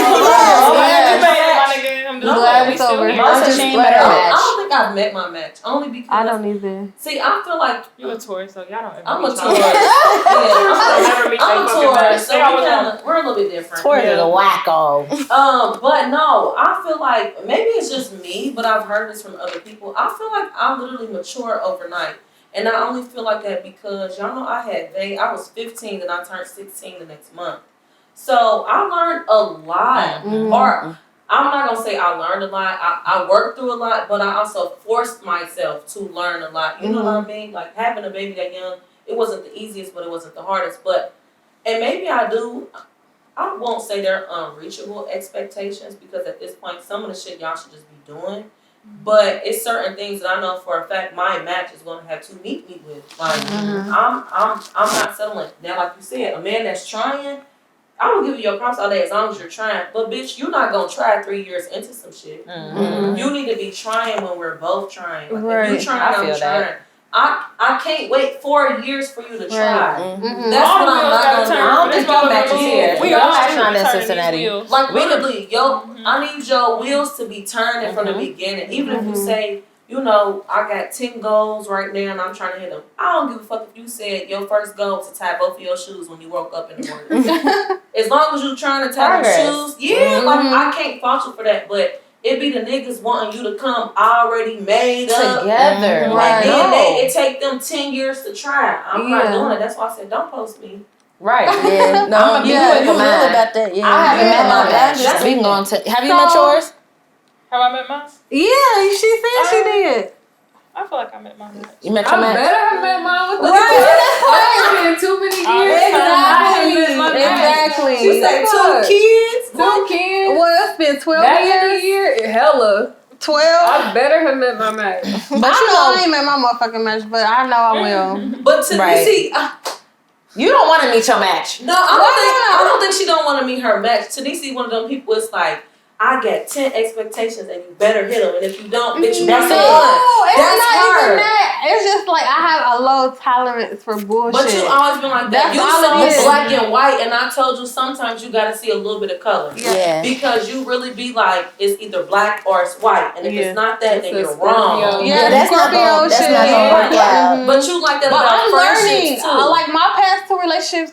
glad it's over. I don't think I've met my match. Only because I don't either. See, I feel like you're a Taurus, so y'all don't. I'm a Taurus. I'm a Taurus, so we're a little bit different. Taurus is a wacko. But no, I feel like maybe it's just me, but I've heard this from other people. I feel like I literally mature overnight. And I only feel like that because y'all know I was 15 and I turned 16 the next month. So I learned a lot. Or I'm not gonna say I learned a lot. I worked through a lot, but I also forced myself to learn a lot. You know what I mean? Like having a baby that young, it wasn't the easiest, but it wasn't the hardest. And maybe I won't say they're unreachable expectations because at this point, some of the shit y'all should just be doing. But it's certain things that I know for a fact my match is going to have to meet me with. Like I'm not settling. Now, like you said, a man that's trying, I will give you your props all day as long as you're trying. But bitch, you're not gonna try 3 years into some shit. You need to be trying when we're both trying. Like, if you trying, I'm trying. I can't wait 4 years for you to try. That's what I'm not gonna do. I don't think your match is here. We all trying in Cincinnati. Like literally, I need your wheels to be turning from the beginning. Even if you say, you know, I got 10 goals right now and I'm trying to hit them. I don't give a fuck if you said your first goal was to tie both of your shoes when you woke up in the morning. As long as you're trying to tie them shoes, like I can't fault you for that. But it be the niggas wanting you to come already made up. Together. Right. And then it take them 10 years to try. I'm not doing it. That's why I said, don't post me. Right. Yeah, no, I'm you quick real with mine. about that. Yeah, I haven't met my match. That's We can go on to. Have you met yours? Have I met mine? Yeah, she said she did. I feel like I met my match. You met I your match? better have met mine with the Right. It's been too many Oh, years. Exactly. She said 2 kids. 2 kids. Well, it's been 12 That years. many years, hella. 12. I better have met my match. But I know I ain't met my motherfucking match, but I know I will. But to Right. see, You don't want to meet your match. no, I don't think she don't want to meet her match. Tanisi one of them people. It's like, I got 10 expectations and you better hit them. And if you don't, bitch, you That's done. it. It's That's not her. even that. It's just like I have a low tolerance for bullshit. But you always been like that. That's You all it so is. black and white, and I told you sometimes you gotta see a little bit of color. Yeah. Because you really be like, it's either black or it's white. And if Yeah. it's not that, then It's a you're wrong. Scorpio. Yeah, that's not gonna shit. work out. But you like that But about I'm learning. friendships too. Like my past 2 relationships,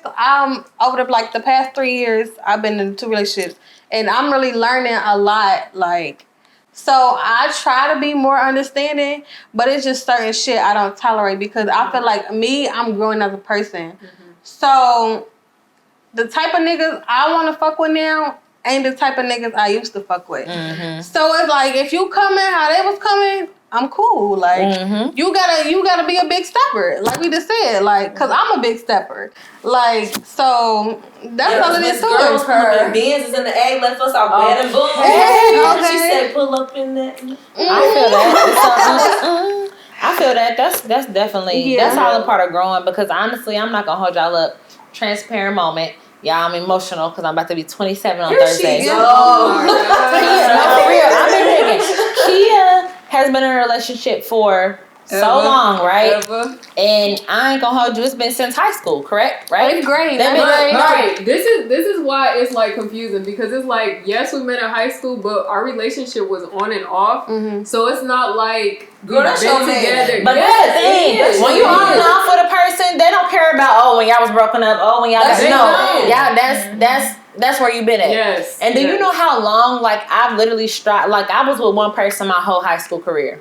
over the past 3 years, I've been in 2 relationships, and I'm really learning a lot. Like, so I try to be more understanding, but it's just certain shit I don't tolerate because I feel like I'm growing as a person. So the type of niggas I want to fuck with now ain't the type of niggas I used to fuck with. So it's like if you coming how they was coming, I'm cool. Like you gotta be a big stepper, like we just said. Like, cause I'm a big stepper. Like, so that's all it is to girls it. pull up in Benz is in the A, left us out bed and boom. Okay. She said pull up in that. I feel that. I feel that. That's definitely that's all a part of growing. Because honestly, I'm not gonna hold y'all up. Transparent moment. Yeah, I'm emotional because I'm about to be 27 on Thursday. She go. No, for real. I've been thinking. Kia has been in a relationship for so long, right? And I ain't gonna hold you. It's been since high school, correct? Right? It's great. They've That's been- great. Right. This is why it's like confusing because it's like yes we met in high school but our relationship was on and off so it's not like Girl, that's we've your been man. together. But Yes, that's the thing. it is. When you on and off with a person, they don't care about when y'all was broken up. When y'all That's got it. y'all. That's where you been at. Yes. And do you yes. know how long? Like I've literally like I was with one person my whole high school career.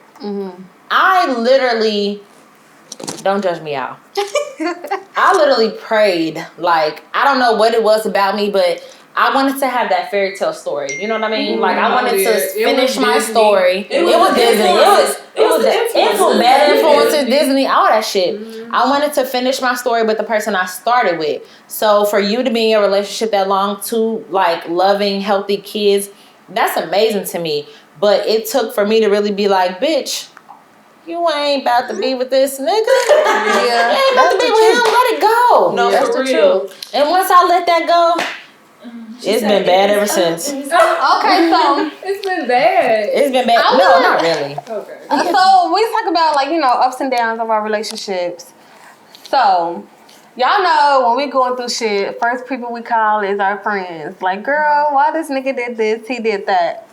I literally. Don't judge me out. I literally prayed. Like, I don't know what it was about me, but I wanted to have that fairy tale story. You know what I mean? Like, I wanted to finish my story. It was Disney. It was the bad influences, Disney, all that shit. I wanted to finish my story with the person I started with. So, for you to be in your relationship that long, 2, like, loving, healthy kids, that's amazing to me. But it took for me to really be like, bitch, you ain't about to be with this nigga. You ain't about to be with him. Let it go. No, That's for the real. truth. And once I let that go, it's been bad ever since. Okay, so It's been bad. It's been bad. I No, wanna- not really. Okay. so we talk about like ups and downs of our relationships. So y'all know when we going through shit, first people we call is our friends. Like, girl, why this nigga did this? He did that.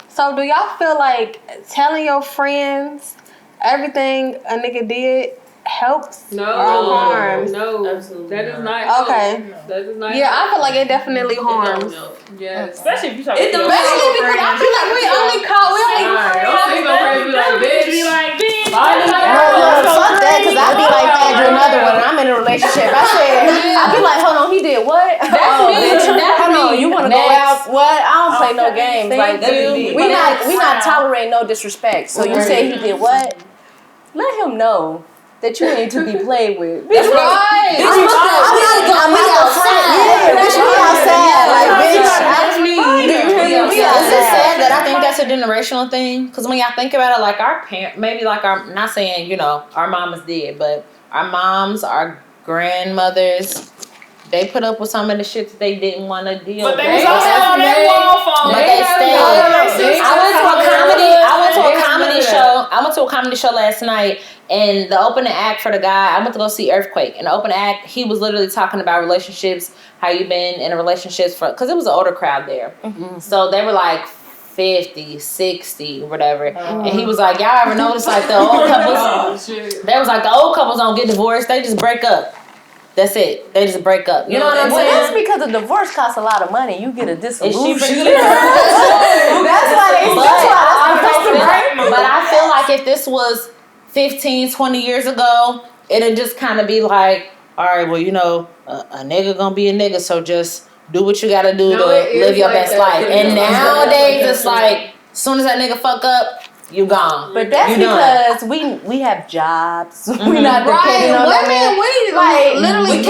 So do y'all feel like telling your friends everything a nigga did helps No. or harms? No. Absolutely That is not. not help. Okay. That is not Yeah, help. I feel like it definitely harms. Yes. Especially if you talk It to your depends. Especially because I feel like we only Alright, don't think I'm crazy like bitch. be like, bitch. Find another No, one. fuck that, because I'd be like that to another one, and I'm in a relationship. I'd be like, hold on, he did what? That's me. Bitch, That's hold on, me. you want to go Next. out? What? I don't play no games. Thank Like, you. we not tolerating no disrespect. So you say he did what? Let him know that you ain't to be played with. That's right. I'm not outside. Yeah, bitch, we outside. Like, bitch, That's me. we Is it outside. sad that I think that's a generational thing? Because when y'all think about it, like our parents, maybe like not saying, our mamas did, but our moms, our grandmothers, they put up with some of the shit that they didn't want to deal with. But they was also on that wall phone. But they stayed. I went to a comedy show last night, and the opening act for the guy, I went to go see Earthquake. And the opening act, he was literally talking about relationships, how you been in a relationships because it was an older crowd there. So they were like 50, 60, whatever. And he was like, y'all ever notice like the old couples? They was like, the old couples don't get divorced, they just break up. That's it. They just break up. You know what I'm Well, that's saying? because a divorce costs a lot of money. You get a dissolution. That's why But I feel like if this was 15, 20 years ago, it'd just kind of be like, all right, well, you know, a nigga gonna be a nigga, so just do what you gotta do to live your best life. And nowadays, it's like, as soon as that nigga fuck up, you gone. But that's because we have jobs. We not depending on that man. We Like literally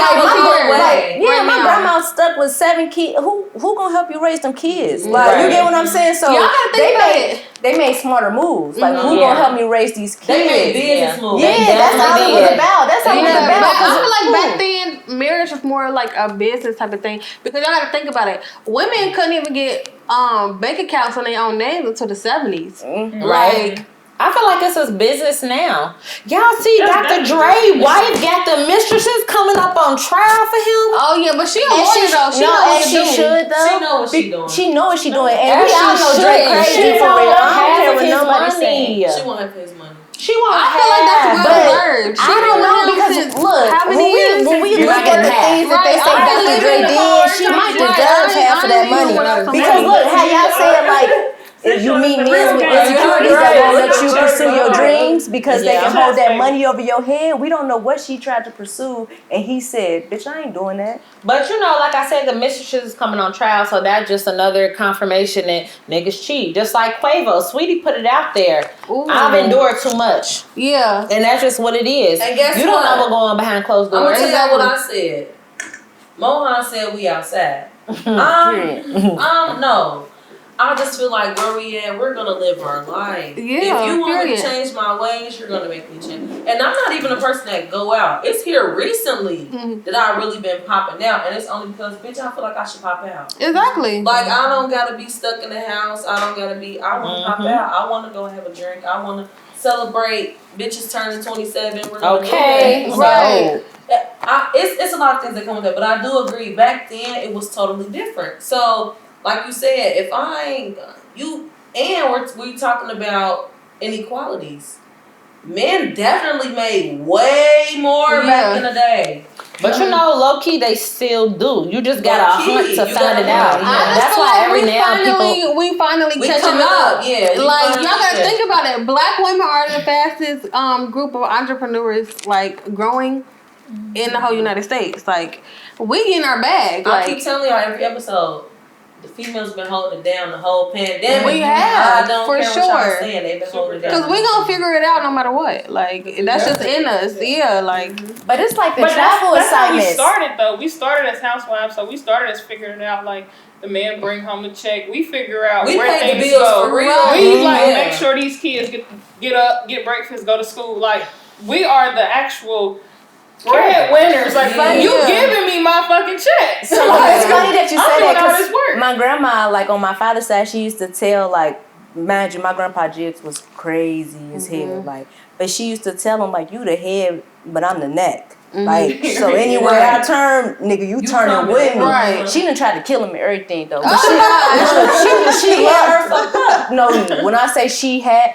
my grandma stuck with 7 kids. Who gonna help you raise them kids? Like you get what I'm saying? So y'all gotta think about it. They made smarter moves. Like who gonna help me raise these kids? They made business moves. Yeah, that's all it was about. That's all it was about. But I feel like back then, marriage was more like a business type of thing. Because y'all gotta think about it. Women couldn't even get bank accounts on their own names until the 70s. Right. I feel like this is business now. Y'all see Dr. Dre wife got the mistresses coming up on trial for him? Oh yeah, but she a lawyer though. She know what she should though. She know what she doing. She know what she doing. And we all know Dre crazy for real. I don't care what nobody saying. She won't have his money. She won't I feel like that's well deserved. I don't know because look, when we look at the things that they say Dr. Dre did, she might deserve half of that money. Because look, how y'all saying like, if you meet men with insecurities that won't let you pursue your dreams because they can hold that money over your head. We don't know what she tried to pursue, and he said, "Bitch, I ain't doing that." But you know, like I said, the mistresses is coming on trial, so that's just another confirmation that niggas cheat. Just like Quavo, Sweetie put it out there. Ooh. I've endured too much. Yeah, and that's just what it is. And guess you what? don't know what's going on behind closed doors. I'm gonna tell you what I said. Mohan said we outside. No. I just feel like where we at, we're gonna live our life. Yeah, if you want me to change my ways, you're gonna make me change. And I'm not even a person that go out. It's here recently that I really been popping out, and it's only because, bitch, I feel like I should pop out. Exactly. Like I don't gotta be stuck in the house. I want to pop out. I want to go have a drink. I want to celebrate. Bitches turning 27. We're gonna okay, right. It's a lot of things that come with that, but I do agree. Back then, it was totally different. So. Like you said, if I ain't you, and we're talking about inequalities. Men definitely made way more back in the day. But you know, low key they still do. You just gotta hunt to find it out. That's why every now we finally catching up. Yeah, like y'all gotta think about it. Black women are the fastest group of entrepreneurs like growing in the whole United States. Like we getting our bag. I keep telling y'all every episode. The females been holding it down the whole pandemic. We have, I don't for care sure. What y'all saying. They've been holding it down. Because we gonna figure it out no matter what. Like that's just in us. Yeah, like. But it's like the travel assignments. That's how we started though. We started as housewives, so we started as figuring it out. Like the man bring home the check. We figure out where things go. For real. We make sure these kids get up, get breakfast, go to school. Like we are the actual. Breadwinners, like you giving me my fucking check. So it's funny that you say that because my grandma, like on my father's side, she used to tell like, mind you, my grandpa Jigs was crazy as hell, like, but she used to tell him like, you the head, but I'm the neck. Like so, anywhere I turn, nigga, you turning with me. Right. She done tried to kill him and everything though. But she had her fucked up. No, when I say he had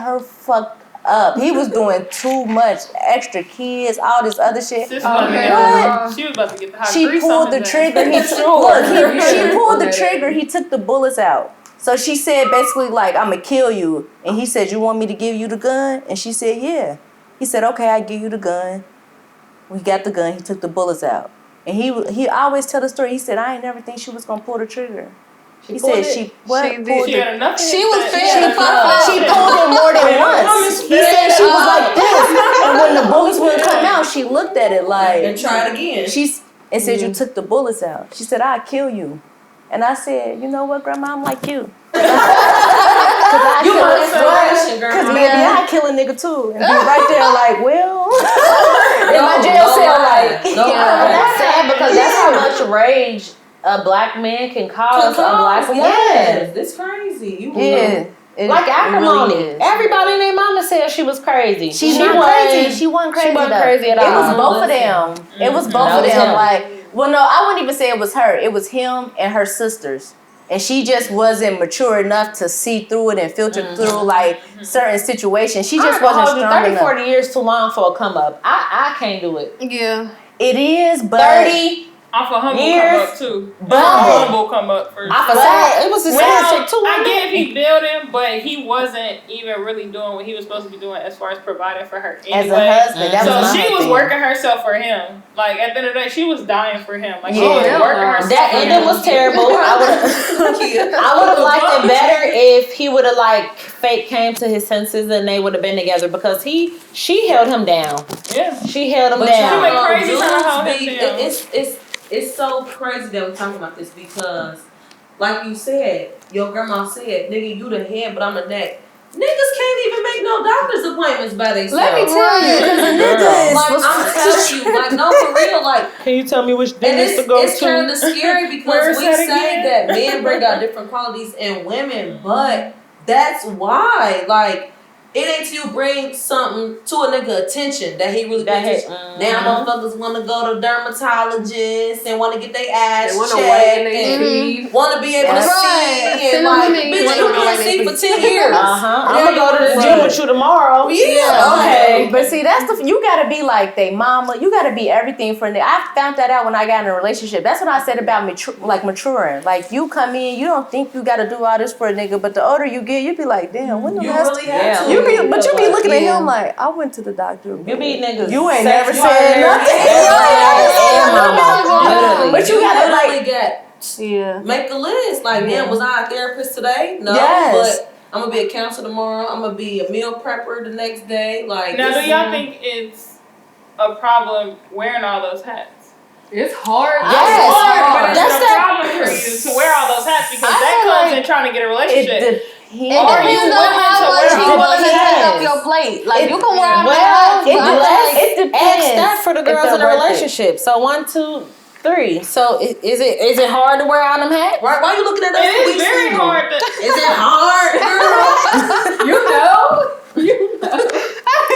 her fucked up. He was doing too much, extra kids, all this other shit. She was about to get the hot She pulled the trigger. She pulled the trigger. He took the bullets out. So she said basically like, I'm gonna kill you. And he said, you want me to give you the gun? And she said, yeah. He said, okay, I give you the gun. We got the gun. He took the bullets out. And he always tell the story. He said, I ain't never think she was gonna pull the trigger. He said she pulled it. She was she pulled it more than once. He said she was like this, and when the bullets wouldn't come out, she looked at it like and tried again. And said you took the bullets out. She said I'll kill you, and I said, you know what, Grandma, I'm like you. Because maybe I kill a nigga too, and be right there like, well, in my jail cell like. That's sad because that's how much rage a black man can cause a black woman. Yes, it's crazy. Like acrimony. Really everybody in their mama said she was crazy. She wasn't crazy. She wasn't crazy at all. It was both of them. It was both of them. Like, well, no, I wouldn't even say it was her. It was him and her sisters. And she just wasn't mature enough to see through it and filter through like certain situations. She just wasn't strong 30, enough. 40 years too long for a come up. I can't do it. Yeah. It is, but 30 Off of humble years, come up too. but- Humble come up first. off of side, it was the same Well, shit too. I get if he building, but he wasn't even really doing what he was supposed to be doing as far as providing for her as anyway. a husband, that So was my she was thing. working herself for him. Like at the end of the day, she was dying for him. Like she Yeah. was working herself. That for ending him. was terrible. I would have liked it better if he would have like fake came to his senses and they would have been together because she held him down. Yeah. She held him But down. She went crazy dudes trying to hold him be- down. It's so crazy that we're talking about this because, like you said, your grandma said, "Nigga, you the head, but I'm the neck." Niggas can't even make no doctor's appointments by themselves. Let me tell you, because a nigga is Like I'm telling you, like no, for real, like. Can you tell me which And dentist to go it's to? kind of scary Where because is we that say again? that men bring out different qualities in women, but that's why, like, it ain't till you bring something to a nigga attention that he really thinks. Now motherfuckers want to go to dermatologists and want to get their ass They want to checked weigh in their and teeth. want to be able to Right. see and like, bitch, you Right. can't see for 10 years. I'm gonna go to the gym with you tomorrow. Yeah, okay. But see, that's you gotta be like they mama. You gotta be everything for them. I found that out when I got in a relationship. That's what I said about maturing. Like you come in, you don't think you gotta do all this for a nigga, but the older you get, you be like, damn, when the You last really have to. you be looking at him like, I went to the doctor. You be niggas. You ain't sex never said partner, nothing. and You ain't never said mama. nothing. But you gotta literally like, got Yeah. make a list. Like, damn, was I a therapist today? No, Yes. but I'm gonna be a counselor tomorrow. I'm gonna be a meal prepper the next day. Like, Now, this do y'all think it's a problem wearing all those hats? It's hard. Yes. It's hard, but That's it's a problem for you to wear all those hats because I that feel comes like in trying to get a it relationship. It Are you depends on willing how to much wear you all willing to those take hats? off your plate. Like you can wear all the Well, hats, but I'm like, it depends. Ask that for the if girls they're in a worth it. relationship. So 1, 2, 3. So is it hard to wear all them hats? right? Why you looking at us? It We is very single? hard to. Is it hard, girl? You know.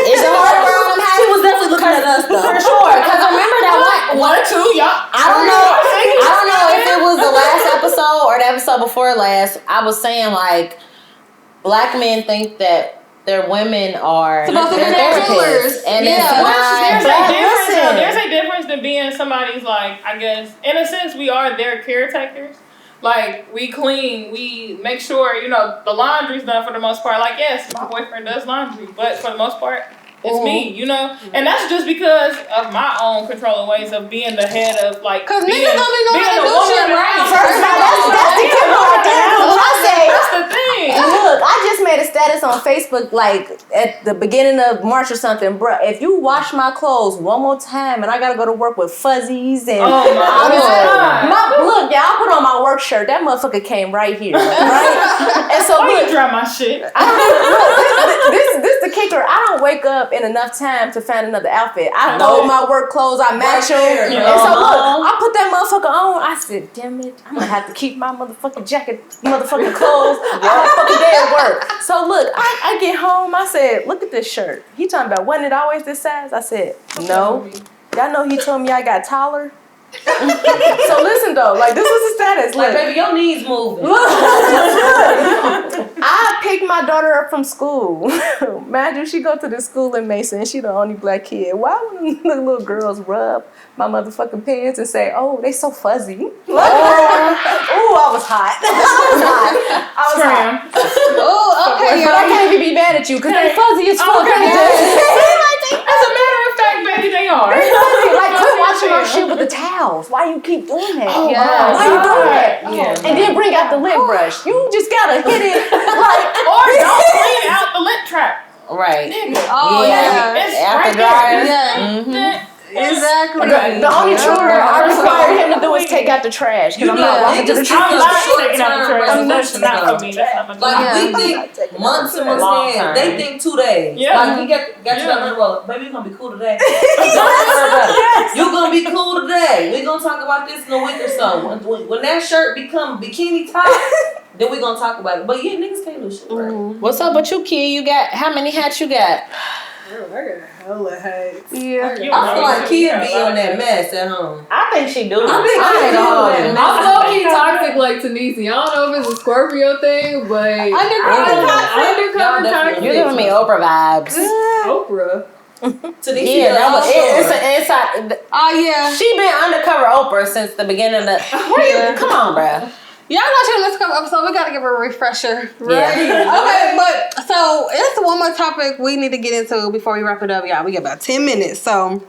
Is it hard to wear all them hats? She was definitely looking at us though. For sure, because remember that One or two, y'all. I don't know if it was the last episode or the episode before last. I was saying like black men think that their women are Supposed to be their their therapists, healers. and Yeah. it's There's not. a difference. listen. Though. There's a difference than being somebody's like, I guess, in a sense, we are their caretakers. Like we clean, we make sure the laundry's done for the most part. Like yes, my boyfriend does laundry, but for the most part, it's me. And that's just because of my own controlling ways of being the head of like. Cause being, niggas don't be knowing how to being the do woman shit of the right. house. First of all, that's the key part there. 'Cause when I say, That's the thing. look, I just made a status on Facebook like at the beginning of March or something, bruh. If you wash my clothes one more time and I gotta go to work with fuzzies and Oh my God. look, y'all, I put on my work shirt. That motherfucker came right here, right? And so Why you look, dry my shit? this the kicker. I don't wake up in enough time to find another outfit. I fold my work clothes, I match them. there. And so look, I put that motherfucker on. I said, damn it, I'm gonna have to keep my motherfucking jacket, motherfucking clothes all fucking day at work. So look, I get home, I said, look at this shirt. He talking about, wasn't it always this size? I said, no. Y'all know he told me I got taller. So listen though, like this was the status. Like, Look, baby, your knees moving. I picked my daughter up from school. Mind you, she go to this school in Mason and she the only black kid. Why would the little girls rub my motherfucking pants and say, oh, they so fuzzy? Ooh, I was hot. I was hot. Oh, okay, But I can't even be mad at you because they fuzzy as fuck. As a matter of fact, baby, they are. Like, quit watching my shit with the towels. Why you keep doing that? Yeah. Why you doing that? Yeah. And then bring out the lint brush. You just gotta hit it like. Or don't clean out the lip trap. Right. Oh yeah. It's After right dryer. there. Yeah. Exactly. The only chore I require him to do is take out the trash. Because I'm not walking to the niggas trash. I'm not taking out the Short-term trash. That's not resolutions, for me. That's not for me. Like, we think months and months Long in. time. They think 2 days. Yeah. Like, he got you down the road. Baby, you gonna be cool today. Don't worry about it. You gonna be cool today. We gonna talk about this in a week or so. When that shirt become bikini top, then we gonna talk about it. But yeah, niggas can't do shit, right? What's up with you, kid? You got how many hats you got? I got hella hats. Yeah. I feel like Kia be on that mess at home. I think she do. I think I ain't hold it. I'm low-key toxic like Tanisi. I don't know if it's a Scorpio thing, but Undercover toxic. undercover Y'all definitely- toxic. You're giving me Oprah vibes. Oprah. Yeah, that was it's an inside. Oh yeah. She been undercover Oprah since the beginning of the. Come on, bruh. Y'all not sure this couple episode. We gotta give her a refresher. Right. Okay, but so it's one more topic we need to get into before we wrap it up, y'all. We got about 10 minutes. So,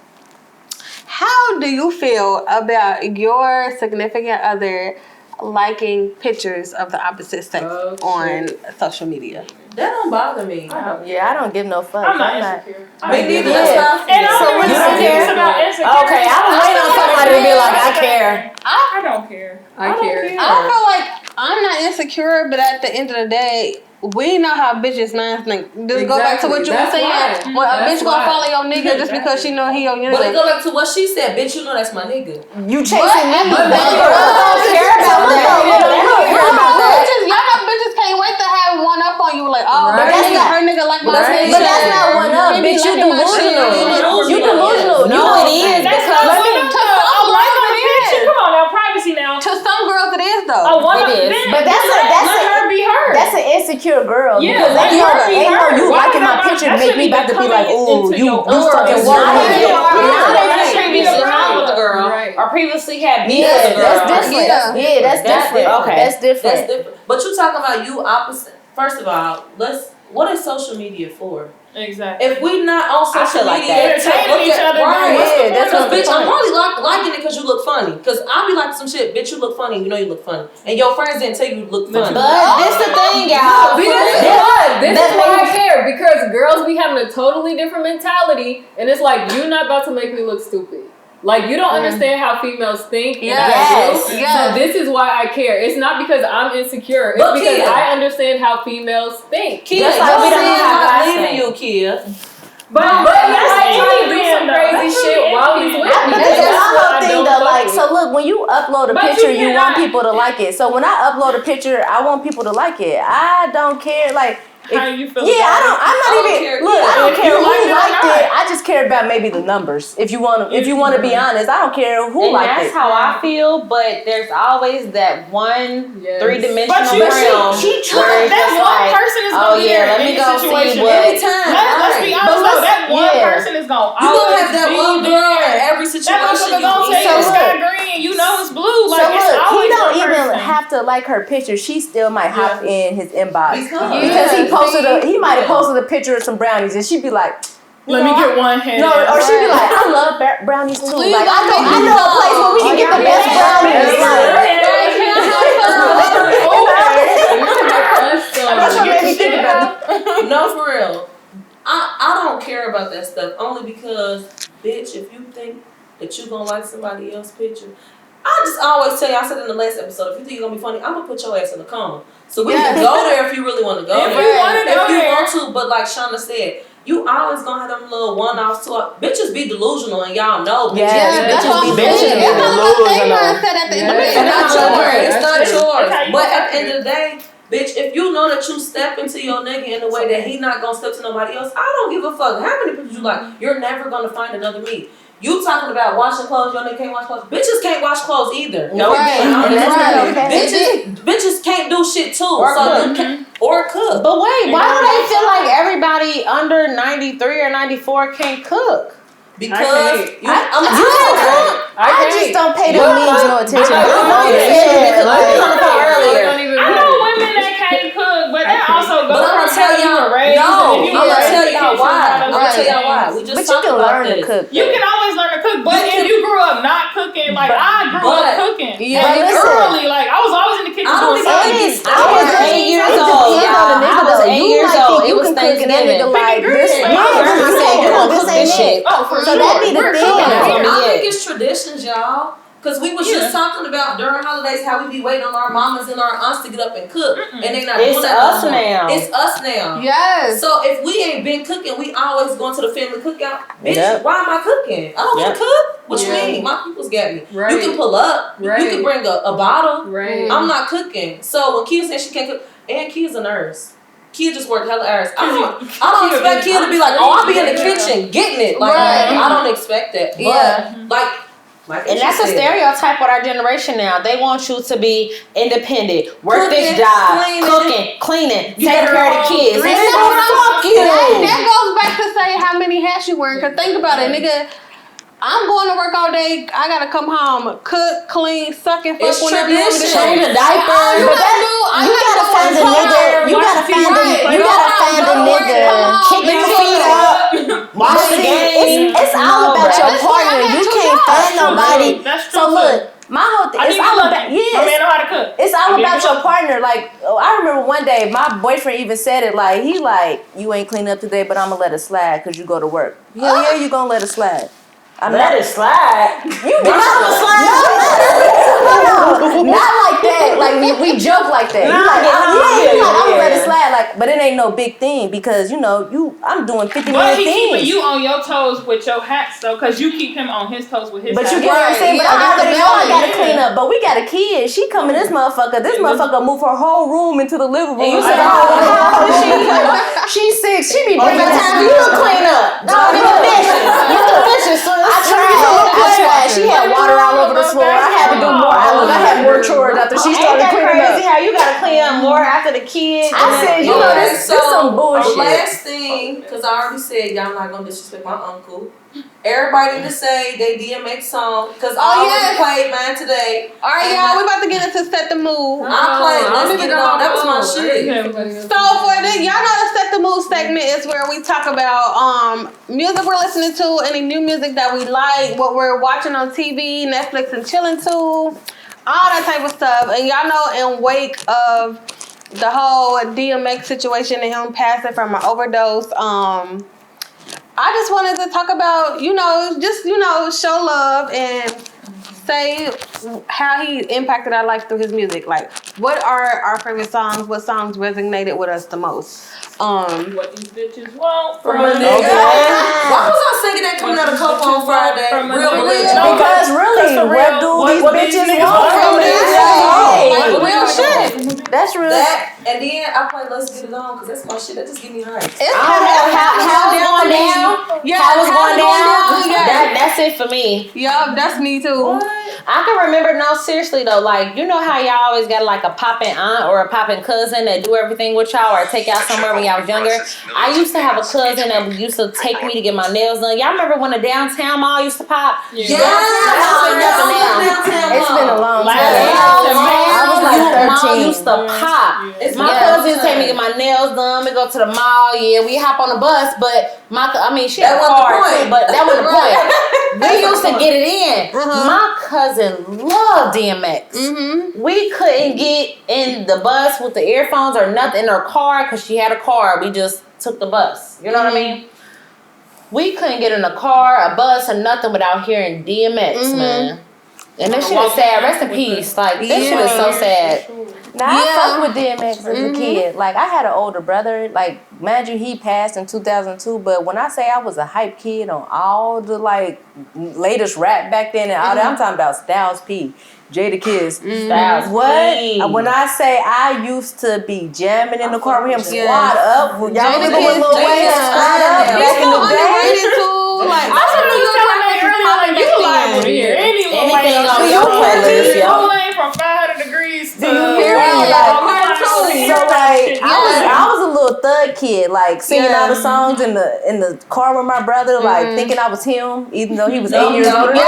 how do you feel about your significant other liking pictures of the opposite sex on social media? That don't bother me. I don't give no fuck. I'm not insecure. Me neither. Yeah. And I don't even you don't think care? it's about insecurity. Okay, I was waiting on somebody to be like, I care. I don't care. I care. I feel like I'm not insecure, but at the end of the day, we know how bitches minds think. Just go back to what you were saying. When a bitch gonna follow your nigga just because she know he your nigga. But it go back to what she said, bitch. You know that's my nigga. You chasing me. But girls don't care about that. Y'all know bitches can't wait to have one up on you. Like, oh, But that's not- her nigga like my But nigga. that's not one up, bitch. You delusional. You delusional. No, it is That's because not one up. A like on a picture. Come on now, privacy now. To some girls it is though. A one up. It is. But Let her be her. That's an insecure girl. Yeah, Because let they know her be they know her. you Why liking would my I- picture that make me shouldn't about to be be like, coming ooh, into you your fucking aura. walking. Right. That Right. previously hung with the girl, Right. or previously had beef Yeah, with the girl. that's different. Yeah. Yeah, that's different. Okay. That's different. That's different. But you talking about you opposite. First of all, what is social media for? Exactly. If we not on I social feel like media, that. to look Entertaining each at other, right? what's the Yeah, that's Because what bitch, the I'm point. only liking it because you look funny. Because I be like some shit, bitch. You look funny. You know you look funny, and your friends didn't tell you look funny. But this the thing, y'all. See, this is why. This is why I care, because girls be having a totally different mentality, and it's like, you're not about to make me look stupid. Like, you don't understand how females think. And Yes, I do. yes. So this is why I care. It's not because I'm insecure. It's But because Kia, I understand how females think. Kia, That's your why we don't friends know how not guys leaving think. you, Kia. But But that's like, trying to do alien, some though. crazy That's shit really while he's alien. with me. But That's that's what my I whole thing don't though. fuck Like, with. so look, when you upload a But picture, you you want cannot- people to like it. So when I upload a picture, I want people to like it. I don't care. Like, How you feel yeah, about I'm not don't even. care. Look, I don't If care you who like it or liked not. it. I just care about maybe the numbers. If you want to be honest, I don't care who And liked that's it. how I feel, but there's always that one Yes. three-dimensional But you realm she where it's that just one like, person is oh gonna be yeah, there let in me any go situation. see what. Anytime, Let's be right? honest But though, that one yeah. person is gonna You always gonna have that be one girl in there. every That situation. motherfucker You gonna say So the look. sky green, you know it's blue. So Like it's look, he always don't one even person. have to like her picture. She still might hop in his inbox Because he posted he might have Yeah. posted a picture of some brownies, and she'd be like, Let me get one head. no, or she'd be like, I love brownies too. Please Like, don't make I me know a stop. place where we can get the best brownies. That's what made me think about it. No, for real. I don't care about that stuff only because, bitch, if you think that you gonna like somebody else's picture, I just always tell you, I said in the last episode, if you think you're gonna be funny, I'm gonna put your ass in the coma. So we can go there if you really want to go If there. you wanna go if you there. want to, but like Shauna said, you always gonna have them little one-offs. Bitches be delusional, and y'all know bitches. Yeah, That's what I'm bitches saying. be That's not what they delusional. mindset at the end of the Yeah. day. It's not That's yours. yours. It's not That's true. yours. That's how you But gonna at the fuck end of the day, bitch, if you know that you step into your nigga in the way that he not gonna step to nobody else, I don't give a fuck how many pictures you like. You're never gonna find another me. You talking about washing clothes, your nigga can't wash clothes. Bitches can't wash clothes either. Right. And that's not okay. Bitches can't do shit too. Or so cook. you can or cook. But wait, why do they feel like everybody under 93 or 94 can't cook? Because I I just don't pay them means no attention. I know women that can't cook, but that also goes But I'm gonna from tell how you y'all, were raised. no, and if you I'm were gonna raised tell in the y'all kitchen, why. how I'm those gonna tell y'all why. things. We just But you talked can about learn to this. cook. You can always learn to cook, but You if can- you grew up not cooking, like I grew but- up cooking, Yeah, like listen. early, like I was always in the kitchen I don't doing even something. think it's- I was 8 years old, y'all. I was 8 years old. It was Thanksgiving. Like this, Picking yeah, grits. this I said, you don't cook this shit. Oh, for So sure. that be the We're thing. cooking That's here. gonna be I it. think it's traditions, y'all. Because we was just talking about during holidays how we be waiting on our mamas and our aunts to get up and cook. And they not It's doing that us no more. now. It's us now. Yes. So if we ain't been cooking, we always going to the family cookout. Bitch, Yep. why am I cooking? I don't want Yep. to cook. What you Yeah. mean? My people's got me. Right. You can pull up. Right. You can bring a bottle. Right. I'm not cooking. So when Kia said she can't cook, and Kia's a nurse. Kia just worked hella hours. I don't expect Kia to be like, oh, I'll be in the kitchen getting it. Like, Right. I don't expect that. But, Yeah. like, Like And that's a stereotype with our generation now. They want you to be independent, work this Cooking, job, cleaning. cooking, taking better care of the all kids. three Nigga, hours. fuck you. That goes back to say how many hats you wearing. Cause think about it, nigga. I'm going to work all day. I gotta come home, cook, clean, suck and fuck It's whenever you want me to tradition. Change a diaper. All you But gotta do, You gotta find a nigga. You gotta find a nigga. kick your feet up, watch the game. It's all about your partner. You can't find nobody. That's true. So look, my whole thing. I It's need all to about my man know how to cook. It's all I mean, about your partner. Like, I remember one day, my boyfriend even said it. Like, you ain't clean up today, but I'm gonna let it slide because you go to work. Hell yeah, you gonna let it slide. Let it slide. You did not slide. Not like that. Like we joke like that. You like, I'm gonna let it slide. Like, but it ain't no big thing because I'm doing 50 But million he things. keeping you on your toes with your hats though, cause you keep him on his toes with his But hats. you get what I'm saying? But Yeah, I already know I gotta balance. clean up. But we got a kid. She come in this motherfucker. This motherfucker move her whole room into the living room. You say, how old is she? She's 6. She be bringing Time you to clean up. Don't get the dishes. Get the dishes, sis. I tried. She had water all over the floor. I had to do more. I had more chores after she Ain't started that cleaning crazy up. how you gotta clean up more after the kids? I said, this some bullshit. Last thing, because I already said y'all not gonna disrespect my uncle. Everybody to say they DMX song, because I already played mine today. All right, y'all, we about to get into set the mood. I played Let's Get It On. That was my shit. So for this, y'all know the set the mood segment is where we talk about music we're listening to, any new music that we like, what we're watching on TV, Netflix and chilling to, all that type of stuff. And y'all know, in wake of the whole DMX situation and him passing from an overdose, I just wanted to talk about, show love and say how he impacted our life through his music. Like, what are our favorite songs? What songs resonated with us the most? What these bitches want From a nigga. Why was I singing that coming out of cup on Friday? Real religion. Because really, what do these bitches want from me? Like, real shit. That's real. That, and then I play Let's Get It On, because that's my shit. That just give me hype. It's How it's going down? Yeah, How it's going down? Yeah. That's it for me. Yup, that's me too. I can remember, no, seriously though, like, you know how y'all always got like a poppin' aunt or a poppin' cousin that do everything with y'all or take y'all somewhere when y'all was younger? I used to have a cousin that used to take me to get my nails done. Y'all remember when the downtown mall used to pop? Yeah. It's been a long time. I was like 13. Mall used to pop. My cousins take me to get my nails done. We go to the mall. Yeah, we hop on the bus, but she had a car, too, but that wasn't the point. We used to get it in. My cousin loved DMX. We couldn't get in the bus with the earphones or nothing in her car because she had a car. We just took the bus. You know what I mean? We couldn't get in a car, a bus, or nothing without hearing DMX, man. And this shit is sad. Rest in peace. Like, this shit is so sad. Now, I fucked with DMX as a kid. Like, I had an older brother. Like, mind you, he passed in 2002. But when I say I was a hype kid on all the, like, latest rap back then and all that, I'm talking about Styles P, Jada Kiss. Styles P. When I say I used to be jamming in the car with him, squad up. Y'all remember when Lil Wayne squad up back in the day? Like, I was telling you earlier, like, you liable to hear anything on your playlist, yo. From 500 degrees to Do you hear me? So like, I was a little thug kid, like singing all the songs in the car with my brother, like thinking I was him, even though he was 8 years older than me. Me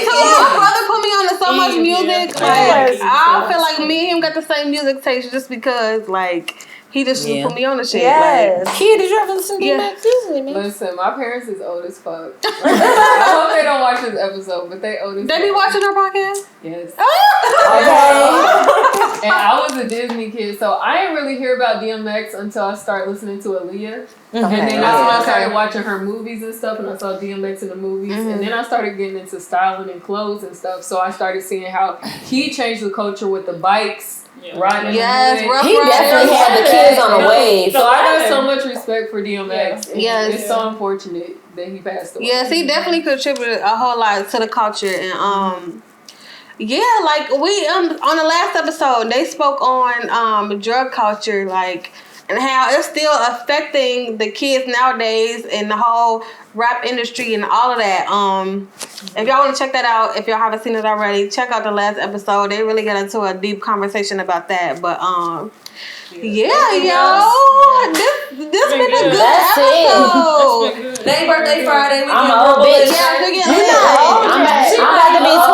too. My brother put me on to so much music. Like, I feel like me and him got the same music taste just because, like, he just put me on the shit. Yes. Like, Kid, did you ever listen to DMX? Listen, my parents is old as fuck. I hope they don't watch this episode, but they old as fuck. they be watching our podcast? Yes. Okay. And I was a Disney kid, so I didn't really hear about DMX until I started listening to Aaliyah. And then that's when I started watching her movies and stuff, and I saw DMX in the movies. And then I started getting into styling and clothes and stuff, so I started seeing how he changed the culture with the bikes. Riding he definitely had the kids on a wave. So I got so much respect for DMX. Yes. It's so unfortunate that he passed away. Yes, he definitely contributed a whole lot to the culture. And like we on the last episode, they spoke on drug culture, like and how it's still affecting the kids nowadays and the whole rap industry and all of that. If y'all want to check that out, if y'all haven't seen it already, check out the last episode. They really got into a deep conversation about that. But yeah, yo, this been a good episode. They birthday Friday. I'm an old bitch. Yeah, we get You lit. know, I'm about to be 27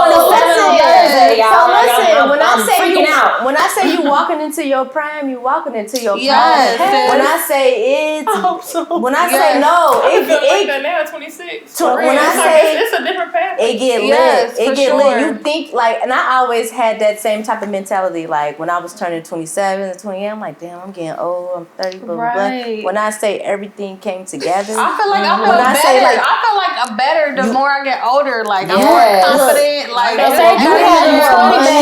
on Thursday, y'all. So listen, I'm freaking out. when I say you walking into your prime, you walking into your Yes, prime. sis. When I say it's, I hope so. when I say Yes. no, I feel like it that now at 26. when I It's like, say it's a different path. it get Yes, lit. for It get sure. lit. You think like, and I always had that same type of mentality. Like when I was turning 27 and 28, I'm like, damn, I'm getting old. I'm 30, blah, blah, blah. Right. When I say everything came together, I feel like I feel When I better. say, like- I feel like I'm better the more I get older. Like I'm Yes. more confident. Like They say you you have have more more money.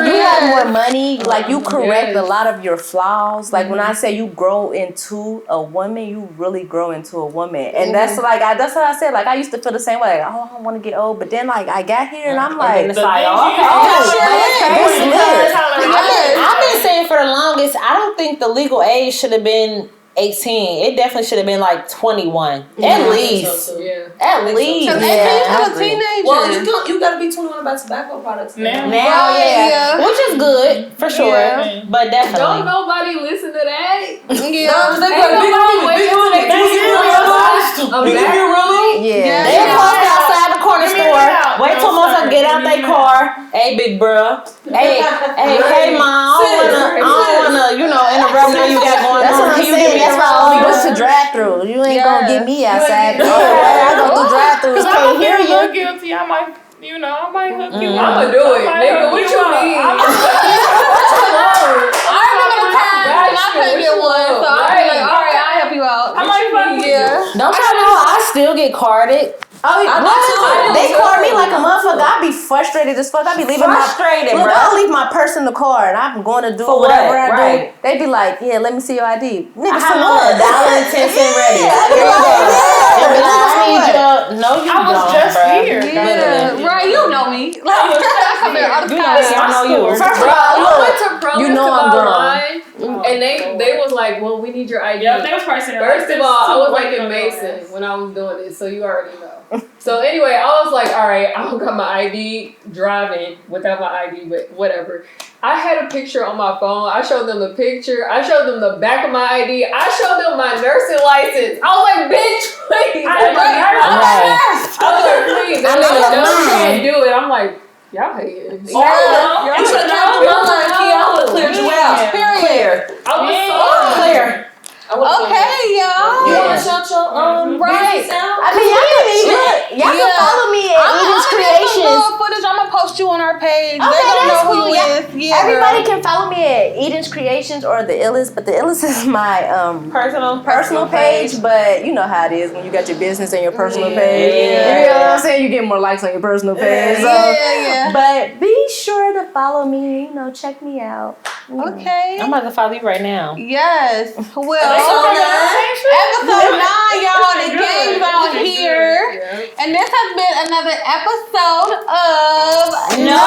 You have Yes. more money. Like you correct Yes. a lot of your flaws. Like when I say you grow into a woman, you really grow into a woman. And that's like that's what I said. Like I used to feel the same way. Like, oh, I want to get old, but then like I got here and I'm like, it's like, this lit. I've been saying for the longest, I don't think the legal age should have been 18. It definitely should have been like 21. At least. Yeah. At least. Cause Yeah, 18 I still a agree. teenager. Well, you gotta be 21 about tobacco products Now. Now, Right, yeah. Which is good, for sure. Yeah. But definitely. Don't nobody listen to that. Yeah. Yeah. They parked outside the corner Give me store. it out. Wait till No, motherfucker sir. get out Give their me it car. Hey, big bruh. Hey, mom. I don't wanna, interrupt what you got going That's on. what I'm Can you give saying. me That's a why I only phone? go to drive through. You ain't Yes. gonna get me outside. You ain't I go through drive throughs. Cause I'm Can't gonna hear feel a you. little guilty. I might, I might hook you up. I'ma do it, I might nigga. hook What you you up. mean? I remember the time when I couldn't get one, so I'd be like, all right, I'll help you out. I might fuck with you. Yeah. Don't y'all know I still get carded? Oh, what? They call me like a motherfucker. I be frustrated as fuck. I be leaving Frustrated, Look, bro. I'll leave my purse in the car and I'm going to do For whatever what? I Right. do. They be like, yeah, let me see your ID. Nigga, I for have what? $1.10 ready. Yeah, I be Here you like, go. yeah. They be like, Nigga, I need for your. No, you I was don't, just bruh. here. Yeah. Right, you know me. Like, I come here all the You know time. me, I know you. First of I all, went look, to you know I'm grown. and they was like, well, we need your ID. Yeah, they was pricing it. First of all, I was like in Mason when I was doing this, so you already know. So anyway, I was like, all right, I don't got my ID driving without my ID, but whatever. I had a picture on my phone. I showed them the picture. I showed them the back of my ID. I showed them my nursing license. I was like, bitch, please. I was like, Please. They I was know like, the no, you line. can't do it. I'm like, y'all hating. You should have come through my line, Key. I would have cleared you out. Period. I was Clear. Okay, y'all. You want to shout your Right. business out? I mean, y'all can y'all can follow me at Eden's Creations. Footage. I'm gonna post you on our page. Okay, they gonna that's know who cool. you Yeah. is. Yeah, Everybody girl. can follow me at Eden's Creations or the Illest, but the Illest is my personal page. But you know how it is when you got your business and your personal page. Yeah. You know what I'm saying? You get more likes on your personal page. So. Yeah. But be sure to follow me. Check me out. Okay. I'm about to follow you right now. Yes. Well, Episode 9, y'all. The game's out here. And this has been another episode of No